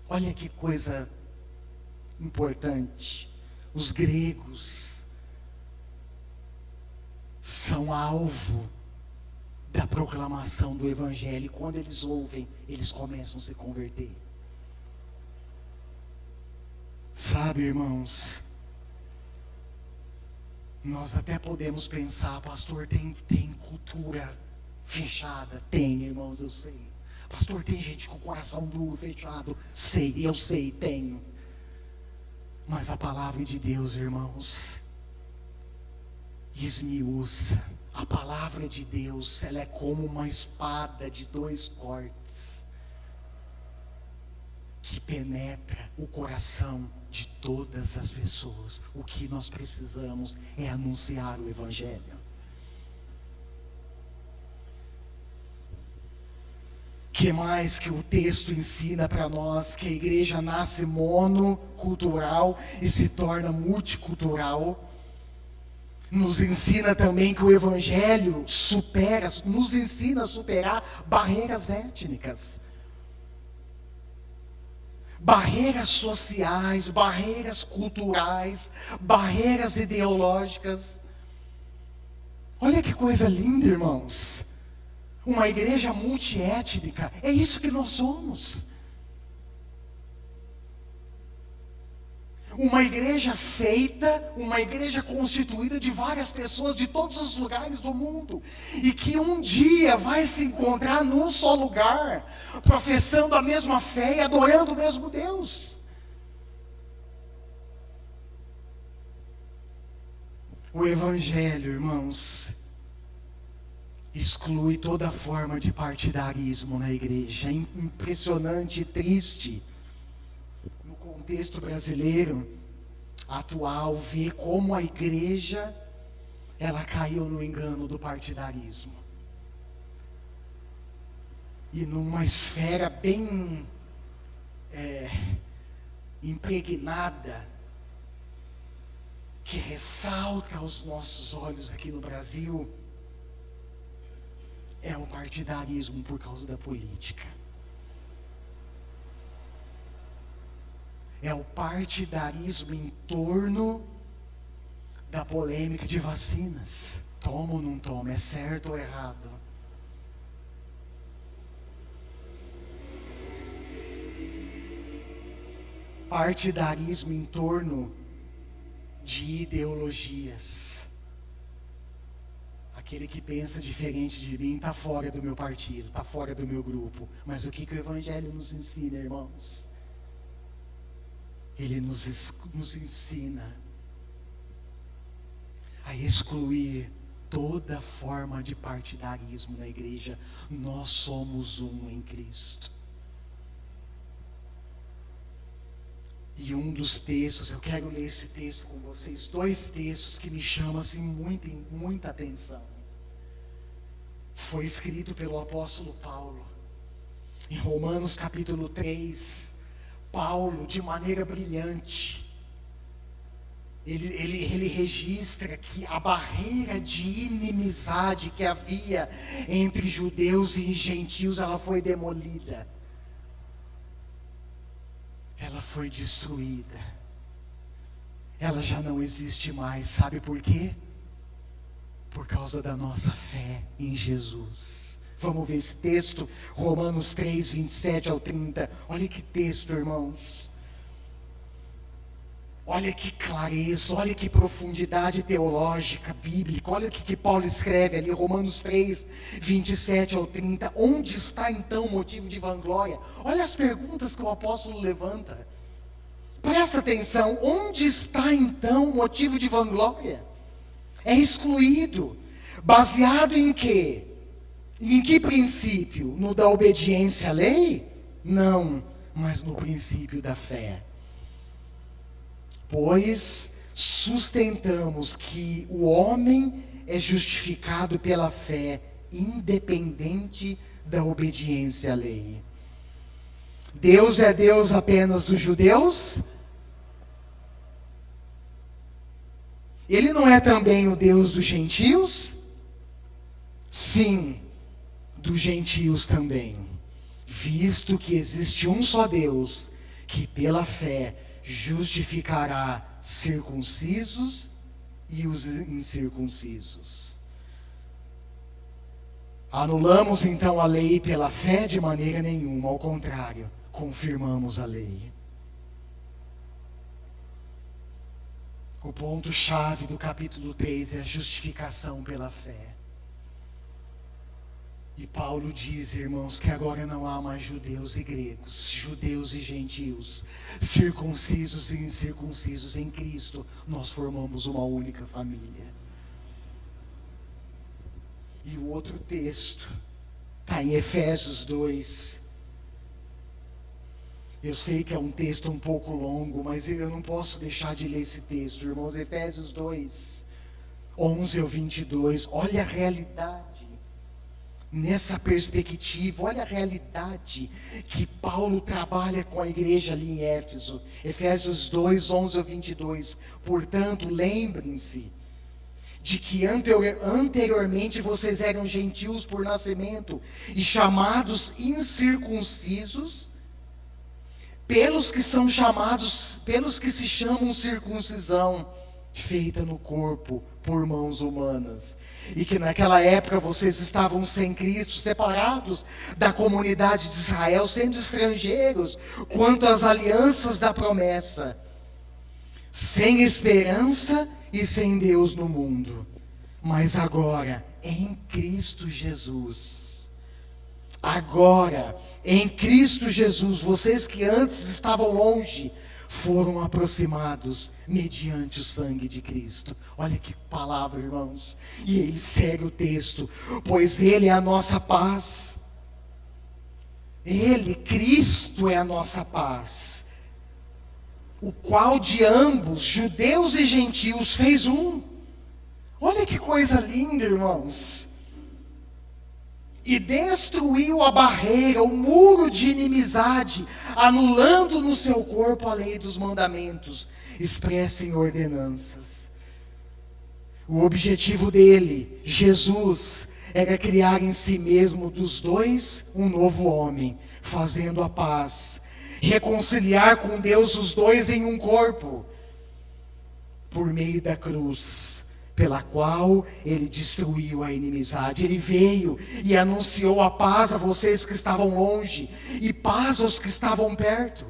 Olha que coisa importante. Os gregos são alvo da proclamação do evangelho. E quando eles ouvem, eles começam a se converter. Sabe, irmãos, nós até podemos pensar, pastor, tem cultura fechada. Tem, irmãos, eu sei. Pastor, tem gente com o coração duro, fechado. Sei, eu sei, tenho. Mas a palavra de Deus, irmãos, esmiuça. A palavra de Deus, ela é como uma espada de 2 cortes, que penetra o coração de todas as pessoas. O que nós precisamos é anunciar o evangelho. Que mais que o texto ensina para nós? Que a igreja nasce monocultural e se torna multicultural. Nos ensina também que o evangelho nos ensina a superar barreiras étnicas, barreiras sociais, barreiras culturais, barreiras ideológicas. Olha que coisa linda, irmãos. Uma igreja multiétnica, é isso que nós somos. Uma igreja feita, uma igreja constituída de várias pessoas de todos os lugares do mundo, e que um dia vai se encontrar num só lugar, professando a mesma fé e adorando o mesmo Deus. O evangelho, irmãos, exclui toda forma de partidarismo na igreja. É impressionante e triste no contexto brasileiro atual ver como a igreja ela caiu no engano do partidarismo. E numa esfera bem impregnada, que ressalta aos nossos olhos aqui no Brasil, é o partidarismo por causa da política. É o partidarismo em torno da polêmica de vacinas. Toma ou não toma? É certo ou errado? Partidarismo em torno de ideologias. Aquele que pensa diferente de mim está fora do meu partido, está fora do meu grupo. Mas o que o Evangelho nos ensina, irmãos? Ele nos ensina a excluir toda forma de partidarismo na igreja. Nós somos um em Cristo. E um dos textos, eu quero ler esse texto com vocês, 2 textos que me chamam assim muita atenção. Foi escrito pelo apóstolo Paulo. Em Romanos capítulo 3, Paulo, de maneira brilhante, ele registra que a barreira de inimizade que havia entre judeus e gentios, ela foi demolida. Ela foi destruída. Ela já não existe mais. Sabe por quê? Por causa da nossa fé em Jesus. Vamos ver esse texto, Romanos 3, 27 ao 30. Olha que texto, irmãos. Olha que clareza, olha que profundidade teológica, bíblica. Olha o que Paulo escreve ali, Romanos 3, 27 ao 30. Onde está então o motivo de vanglória? Olha as perguntas que o apóstolo levanta. Presta atenção, onde está então o motivo de vanglória? É excluído. Baseado em quê? Em que princípio? No da obediência à lei? Não, mas no princípio da fé. Pois sustentamos que o homem é justificado pela fé, independente da obediência à lei. Deus é Deus apenas dos judeus? Ele não é também o Deus dos gentios? Sim, dos gentios também. Visto que existe um só Deus, que pela fé justificará circuncisos e os incircuncisos. Anulamos então a lei pela fé? De maneira nenhuma, ao contrário, confirmamos a lei. O ponto-chave do capítulo 3 é a justificação pela fé. E Paulo diz, irmãos, que agora não há mais judeus e gregos, judeus e gentios, circuncisos e incircuncisos. Em Cristo nós formamos uma única família. E o outro texto está em Efésios 2. Eu sei que é um texto um pouco longo, mas eu não posso deixar de ler esse texto, irmãos. Efésios 2, 11 ao 22. Olha a realidade. Nessa perspectiva, olha a realidade que Paulo trabalha com a igreja ali em Éfeso. Efésios 2, 11 ao 22. Portanto, lembrem-se de que anteriormente vocês eram gentios por nascimento e chamados incircuncisos pelos que se chamam circuncisão feita no corpo por mãos humanas, e que naquela época vocês estavam sem Cristo, separados da comunidade de Israel, sendo estrangeiros quanto às alianças da promessa, sem esperança e sem Deus no mundo. Mas agora, em Cristo Jesus, em Cristo Jesus, vocês que antes estavam longe, foram aproximados mediante o sangue de Cristo. Olha que palavra, irmãos. E ele segue o texto. Pois ele é a nossa paz. Ele, Cristo, é a nossa paz. O qual de ambos, judeus e gentios, fez um. Olha que coisa linda, irmãos. E destruiu a barreira, o muro de inimizade, anulando no seu corpo a lei dos mandamentos, expressa em ordenanças. O objetivo dele, Jesus, era criar em si mesmo dos dois um novo homem, fazendo a paz, reconciliar com Deus os dois em um corpo, por meio da cruz, pela qual ele destruiu a inimizade. Ele veio e anunciou a paz a vocês que estavam longe, e paz aos que estavam perto.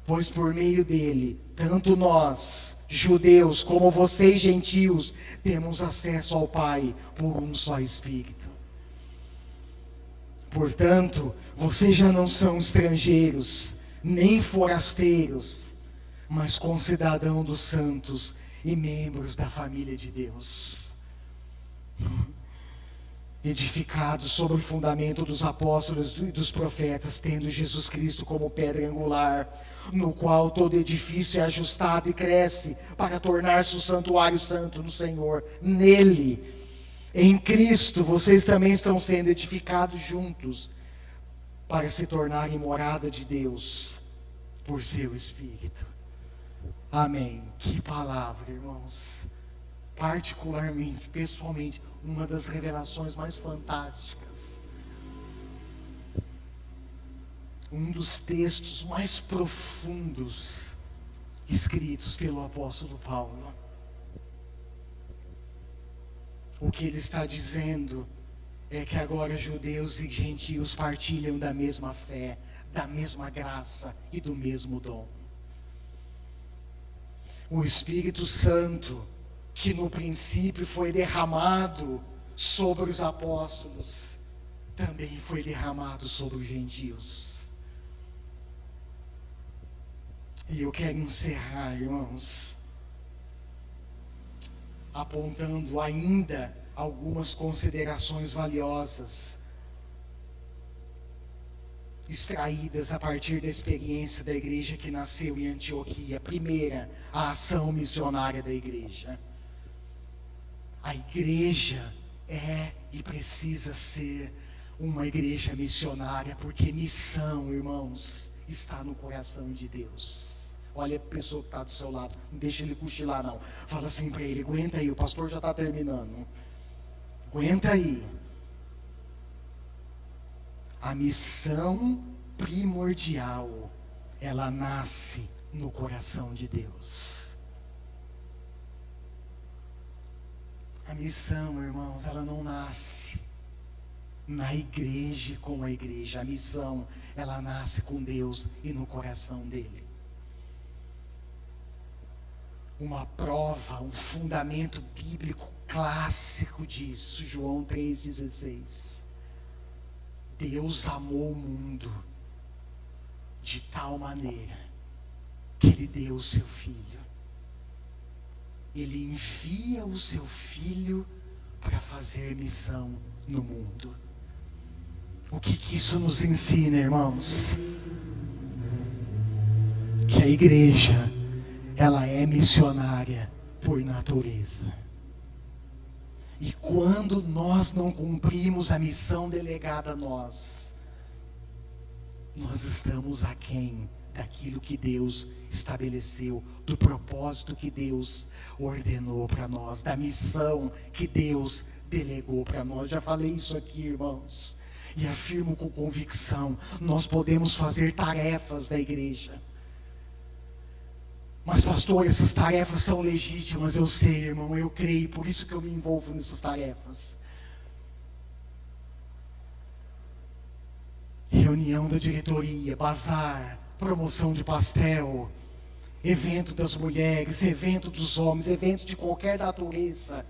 Pois por meio dele, tanto nós, judeus, como vocês, gentios, temos acesso ao Pai por um só Espírito. Portanto, vocês já não são estrangeiros, nem forasteiros, mas concidadãos dos santos e membros da família de Deus. Edificados sobre o fundamento dos apóstolos e dos profetas, tendo Jesus Cristo como pedra angular, no qual todo edifício é ajustado e cresce para tornar-se um santuário santo no Senhor. Nele, em Cristo, vocês também estão sendo edificados juntos para se tornarem morada de Deus por seu Espírito. Amém. Que palavra, irmãos. Particularmente, pessoalmente, uma das revelações mais fantásticas. Um dos textos mais profundos escritos pelo apóstolo Paulo. O que ele está dizendo é que agora judeus e gentios partilham da mesma fé, da mesma graça e do mesmo dom. O Espírito Santo, que no princípio foi derramado sobre os apóstolos, também foi derramado sobre os gentios. E eu quero encerrar, irmãos, apontando ainda algumas considerações valiosas, extraídas a partir da experiência da igreja que nasceu em Antioquia. Primeira, a ação missionária da igreja. A igreja é e precisa ser uma igreja missionária, porque missão, irmãos, está no coração de Deus. Olha a pessoa que está do seu lado, não deixa ele cochilar não. Fala assim para ele: aguenta aí, o pastor já está terminando. Aguenta aí. A missão primordial, ela nasce no coração de Deus. A missão, irmãos, ela não nasce na igreja com a igreja. A missão, ela nasce com Deus e no coração dele. Uma prova, um fundamento bíblico clássico disso, João 3,16. Deus amou o mundo de tal maneira que ele deu o seu filho. Ele envia o seu filho para fazer missão no mundo. O que isso nos ensina, irmãos? Que a igreja, ela é missionária por natureza. E quando nós não cumprimos a missão delegada a nós, nós estamos aquém daquilo que Deus estabeleceu, do propósito que Deus ordenou para nós, da missão que Deus delegou para nós. Já falei isso aqui, irmãos, e afirmo com convicção: nós podemos fazer tarefas da igreja. Mas pastor, essas tarefas são legítimas, eu sei, irmão, eu creio, por isso que eu me envolvo nessas tarefas. Reunião da diretoria, bazar, promoção de pastel, evento das mulheres, evento dos homens, eventos de qualquer natureza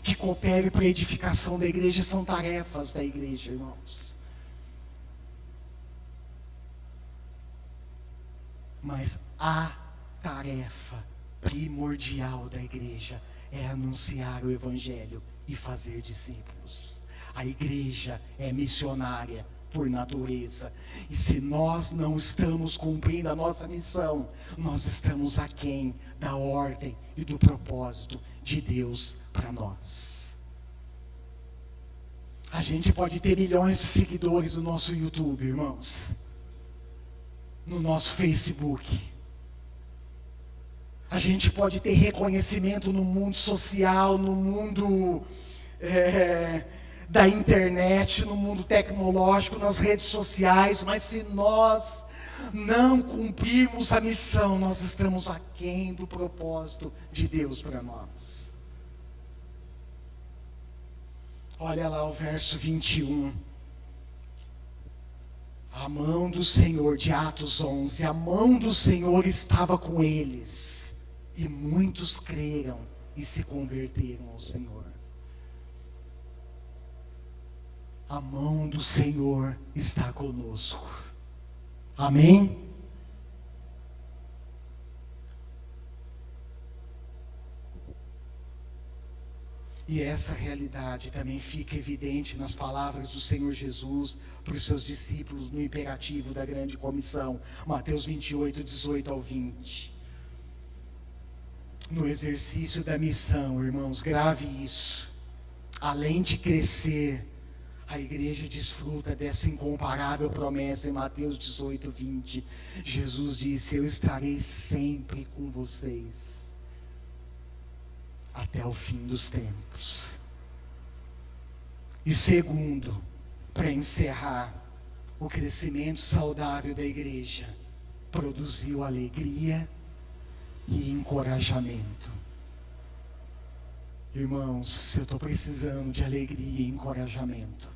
que coopere para a edificação da igreja, são tarefas da igreja, irmãos. Mas a tarefa primordial da igreja é anunciar o evangelho e fazer discípulos. A igreja é missionária por natureza. E se nós não estamos cumprindo a nossa missão, nós estamos aquém da ordem e do propósito de Deus para nós. A gente pode ter milhões de seguidores no nosso YouTube, irmãos, no nosso Facebook. A gente pode ter reconhecimento no mundo social, no mundo da internet, no mundo tecnológico, nas redes sociais, mas se nós não cumprirmos a missão, nós estamos aquém do propósito de Deus para nós. Olha lá o verso 21. A mão do Senhor, de Atos 11, a mão do Senhor estava com eles, e muitos creram e se converteram ao Senhor. A mão do Senhor está conosco. Amém? E essa realidade também fica evidente nas palavras do Senhor Jesus para os seus discípulos no imperativo da grande comissão, Mateus 28, 18 ao 20. No exercício da missão, irmãos, grave isso. Além de crescer, a igreja desfruta dessa incomparável promessa em Mateus 18, 20. Jesus disse: eu estarei sempre com vocês, até o fim dos tempos. E segundo, para encerrar, o crescimento saudável da igreja produziu alegria e encorajamento. Irmãos, eu estou precisando de alegria e encorajamento.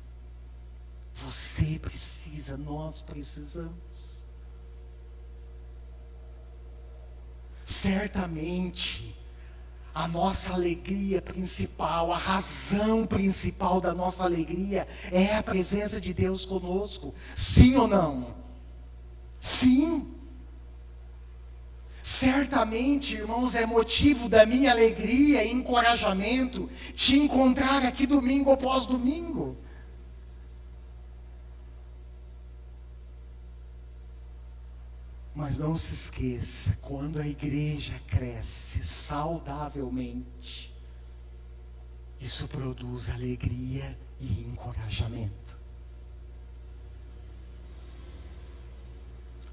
Você precisa, nós precisamos. Certamente, a nossa alegria principal, a razão principal da nossa alegria é a presença de Deus conosco. Sim ou não? Sim. Certamente, irmãos, é motivo da minha alegria e encorajamento te encontrar aqui domingo após domingo. Mas não se esqueça, quando a igreja cresce saudavelmente, isso produz alegria e encorajamento.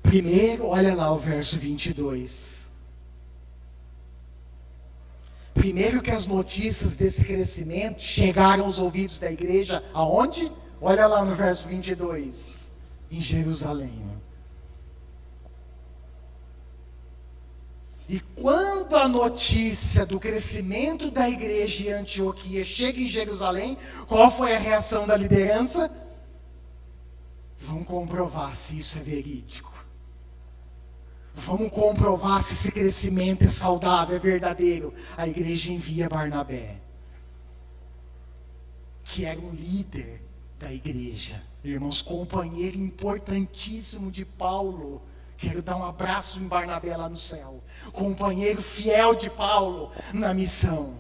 Primeiro, olha lá o verso 22. Primeiro que as notícias desse crescimento chegaram aos ouvidos da igreja, aonde? Olha lá no verso 22, em Jerusalém. E quando a notícia do crescimento da igreja em Antioquia chega em Jerusalém, qual foi a reação da liderança? Vamos comprovar se isso é verídico. Vamos comprovar se esse crescimento é saudável, é verdadeiro. A igreja envia Barnabé, que era o líder da igreja. Irmãos, companheiro importantíssimo de Paulo. Quero dar um abraço em Barnabé lá no céu. Companheiro fiel de Paulo na missão.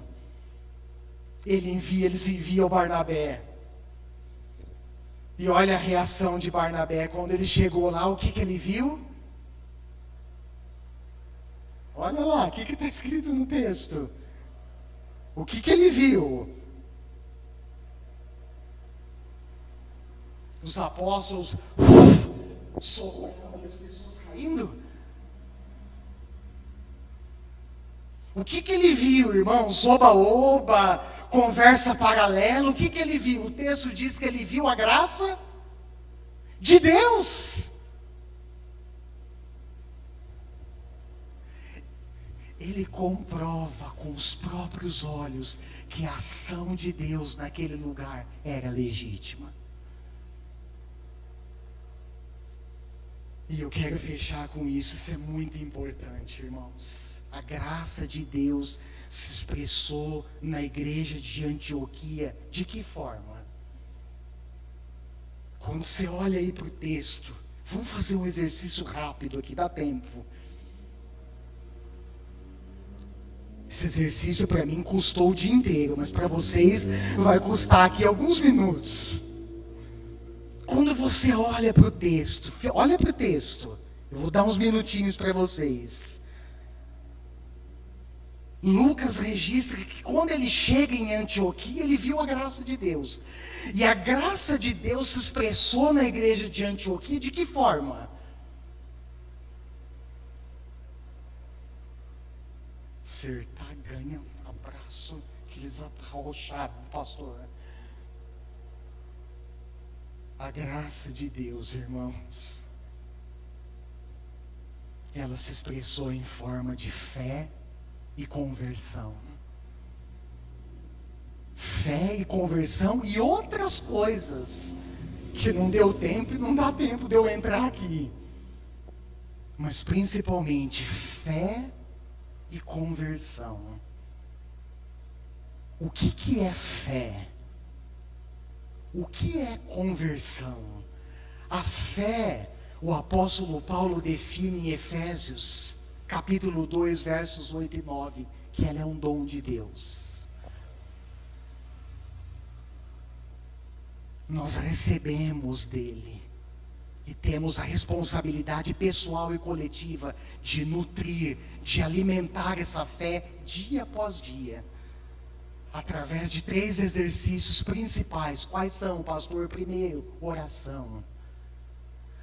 Eles enviam Barnabé. E olha a reação de Barnabé. Quando ele chegou lá, o que ele viu? Olha lá, o que está escrito no texto? O que ele viu? Os apóstolos soprando e as pessoas caindo. O que ele viu, irmãos? Oba-oba, conversa paralela. O que ele viu? O texto diz que ele viu a graça de Deus. Ele comprova com os próprios olhos que a ação de Deus naquele lugar era legítima. E eu quero fechar com isso, isso é muito importante, irmãos. A graça de Deus se expressou na igreja de Antioquia. De que forma? Quando você olha aí para o texto, vamos fazer um exercício rápido aqui, dá tempo. Esse exercício para mim custou o dia inteiro, mas para vocês vai custar aqui alguns minutos. Quando você olha para o texto, eu vou dar uns minutinhos para vocês. Lucas registra que quando ele chega em Antioquia, ele viu a graça de Deus. E a graça de Deus se expressou na igreja de Antioquia de que forma? Acertar, ganha um abraço, aqueles arrochados, pastor. A graça de Deus, irmãos, ela se expressou em forma de fé e conversão. Fé e conversão e outras coisas que não deu tempo e não dá tempo de eu entrar aqui. Mas principalmente fé e conversão. O que é fé? O que é conversão? A fé, o apóstolo Paulo define em Efésios, capítulo 2, versos 8 e 9, que ela é um dom de Deus. Nós recebemos dele e temos a responsabilidade pessoal e coletiva de nutrir, de alimentar essa fé dia após dia, através de 3 exercícios principais. Quais são, pastor? Primeiro, oração.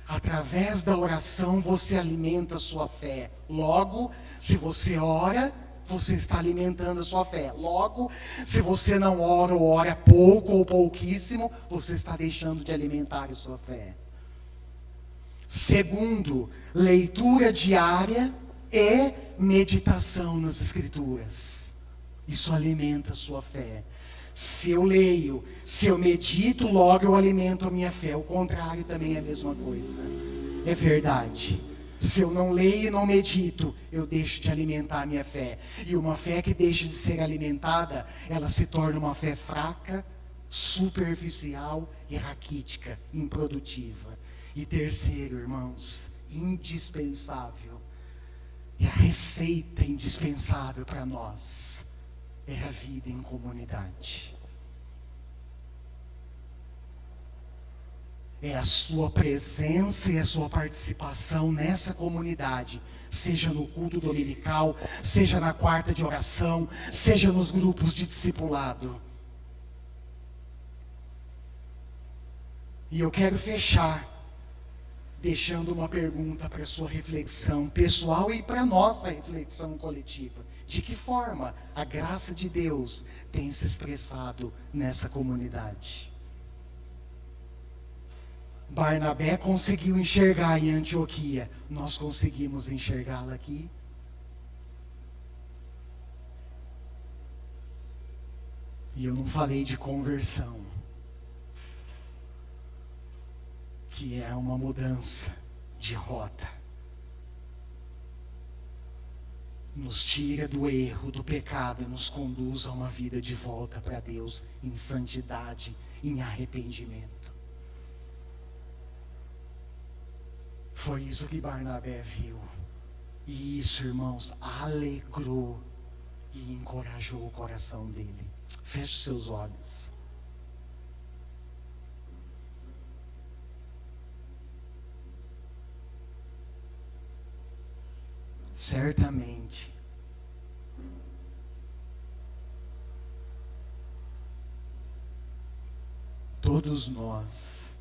Através da oração você alimenta a sua fé. Logo, se você ora, você está alimentando a sua fé. Logo, se você não ora ou ora pouco ou pouquíssimo, você está deixando de alimentar a sua fé. Segundo, leitura diária e meditação nas Escrituras. Isso alimenta a sua fé. Se eu leio, se eu medito, logo eu alimento a minha fé. O contrário também é a mesma coisa. É verdade. Se eu não leio e não medito, eu deixo de alimentar a minha fé. E uma fé que deixa de ser alimentada, ela se torna uma fé fraca, superficial e raquítica, improdutiva. E terceiro, irmãos, indispensável, e a receita indispensável para nós é a vida em comunidade. É a sua presença e a sua participação nessa comunidade, seja no culto dominical, seja na quarta de oração, seja nos grupos de discipulado. E eu quero fechar deixando uma pergunta para a sua reflexão pessoal e para a nossa reflexão coletiva. De que forma a graça de Deus tem se expressado nessa comunidade? Barnabé conseguiu enxergar em Antioquia. Nós conseguimos enxergá-la aqui? E eu não falei de conversão, que é uma mudança de rota. Nos tira do erro, do pecado e nos conduz a uma vida de volta para Deus em santidade, em arrependimento. Foi isso que Barnabé viu. E isso, irmãos, alegrou e encorajou o coração dele. Feche os seus olhos. Certamente, todos nós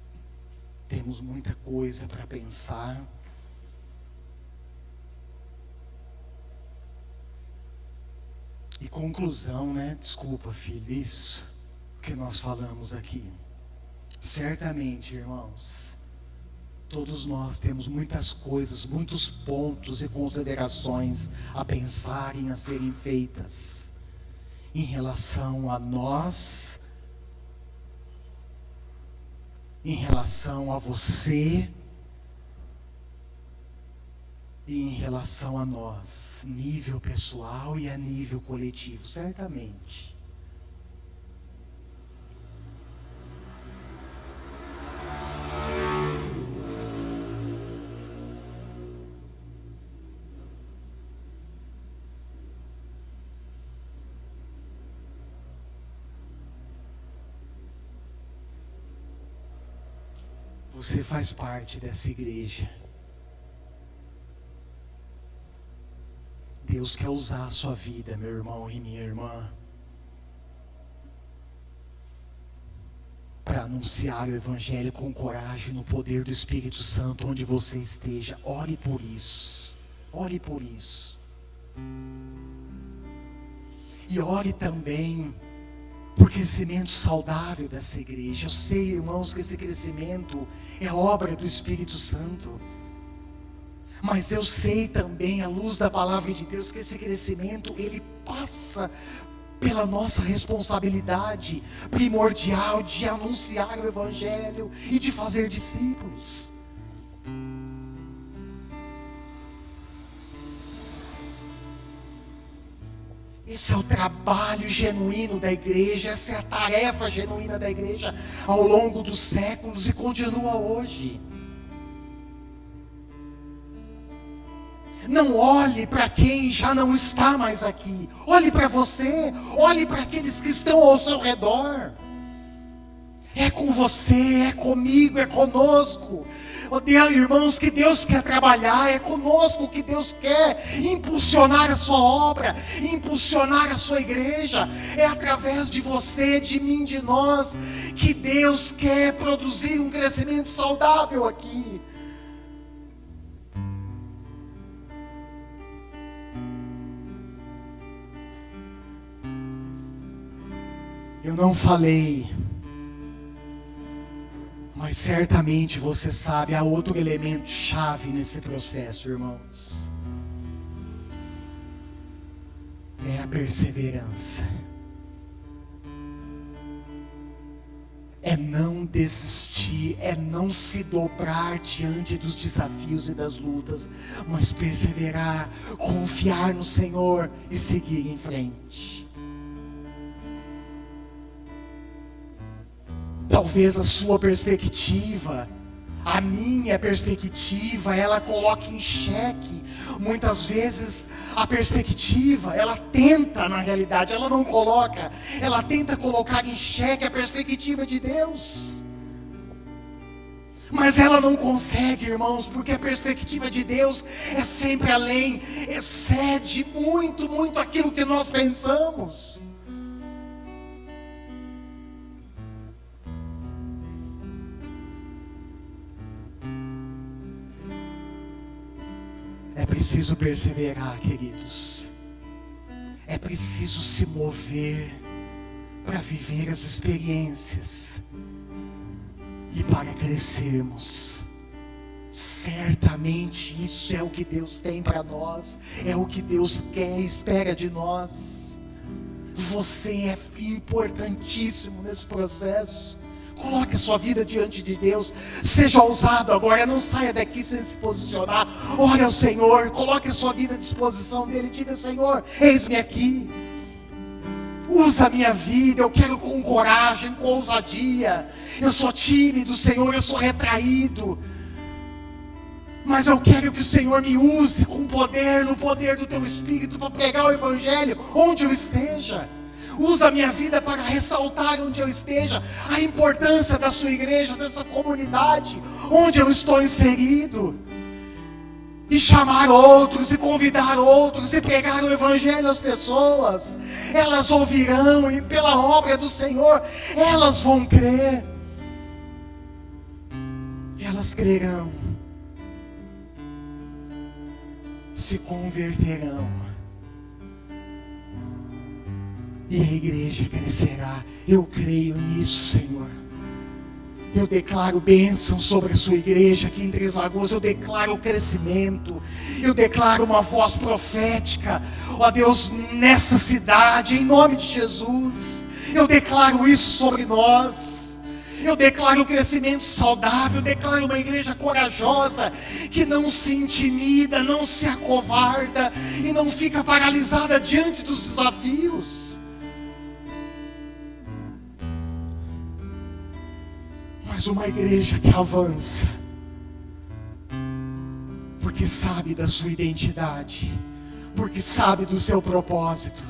temos muita coisa para pensar. E conclusão, né? Desculpa, filho, isso que nós falamos aqui. Certamente, irmãos, todos nós temos muitas coisas, muitos pontos e considerações a pensarem, a serem feitas em relação a nós, em relação a você e em relação a nós, nível pessoal e a nível coletivo, certamente. Você faz parte dessa igreja. Deus quer usar a sua vida, meu irmão e minha irmã, para anunciar o Evangelho com coragem, no poder do Espírito Santo, onde você esteja. Ore por isso. Ore por isso. E ore também por crescimento saudável dessa igreja. Eu sei, irmãos, que esse crescimento é obra do Espírito Santo. Mas eu sei também, à luz da palavra de Deus, que esse crescimento, ele passa pela nossa responsabilidade primordial de anunciar o Evangelho e de fazer discípulos. Esse é o trabalho genuíno da igreja, essa é a tarefa genuína da igreja ao longo dos séculos e continua hoje. Não olhe para quem já não está mais aqui. Olhe para você. Olhe para aqueles que estão ao seu redor. É com você, é comigo, é conosco. Oh Deus, irmãos, que Deus quer trabalhar. É conosco que Deus quer impulsionar a sua obra, impulsionar a sua igreja. É através de você, de mim, de nós, que Deus quer produzir um crescimento saudável aqui. Eu não falei, mas certamente você sabe, há outro elemento chave nesse processo, irmãos. É a perseverança. É não desistir, é não se dobrar diante dos desafios e das lutas, mas perseverar, confiar no Senhor e seguir em frente. Talvez a sua perspectiva, a minha perspectiva, ela coloque em xeque. Muitas vezes a perspectiva, ela tenta, na realidade, ela não coloca, ela tenta colocar em xeque a perspectiva de Deus. Mas ela não consegue, irmãos, porque a perspectiva de Deus é sempre além, excede muito, muito aquilo que nós pensamos. É preciso perseverar, queridos. É preciso se mover para viver as experiências e para crescermos. Certamente isso é o que Deus tem para nós, é o que Deus quer e espera de nós. Você é importantíssimo nesse processo. Coloque a sua vida diante de Deus. Seja ousado agora. Não saia daqui sem se posicionar. Ore ao Senhor. Coloque a sua vida à disposição dEle. Diga: Senhor, eis-me aqui. Usa a minha vida. Eu quero com coragem, com ousadia. Eu sou tímido, Senhor. Eu sou retraído. Mas eu quero que o Senhor me use com poder, no poder do Teu Espírito, para pregar o Evangelho onde eu esteja. Usa a minha vida para ressaltar onde eu esteja a importância da sua igreja, dessa comunidade onde eu estou inserido. E chamar outros, e convidar outros, e pregar o Evangelho às pessoas. Elas ouvirão, e pela obra do Senhor, elas vão crer. Elas crerão, se converterão. E a igreja crescerá. Eu creio nisso, Senhor. Eu declaro bênção sobre a sua igreja aqui em Três Lagoas. Eu declaro crescimento. Eu declaro uma voz profética, ó Deus, nessa cidade, em nome de Jesus. Eu declaro isso sobre nós. Eu declaro um crescimento saudável. Eu declaro uma igreja corajosa, que não se intimida, não se acovarda e não fica paralisada diante dos desafios. Mas uma igreja que avança, porque sabe da sua identidade, porque sabe do seu propósito.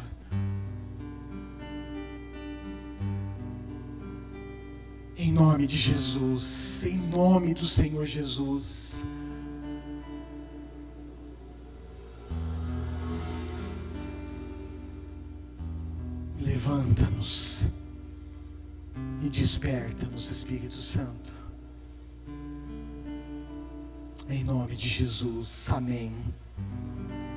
Em nome de Jesus, em nome do Senhor Jesus. Levanta-nos e desperta-nos, Espírito Santo. Em nome de Jesus, amém.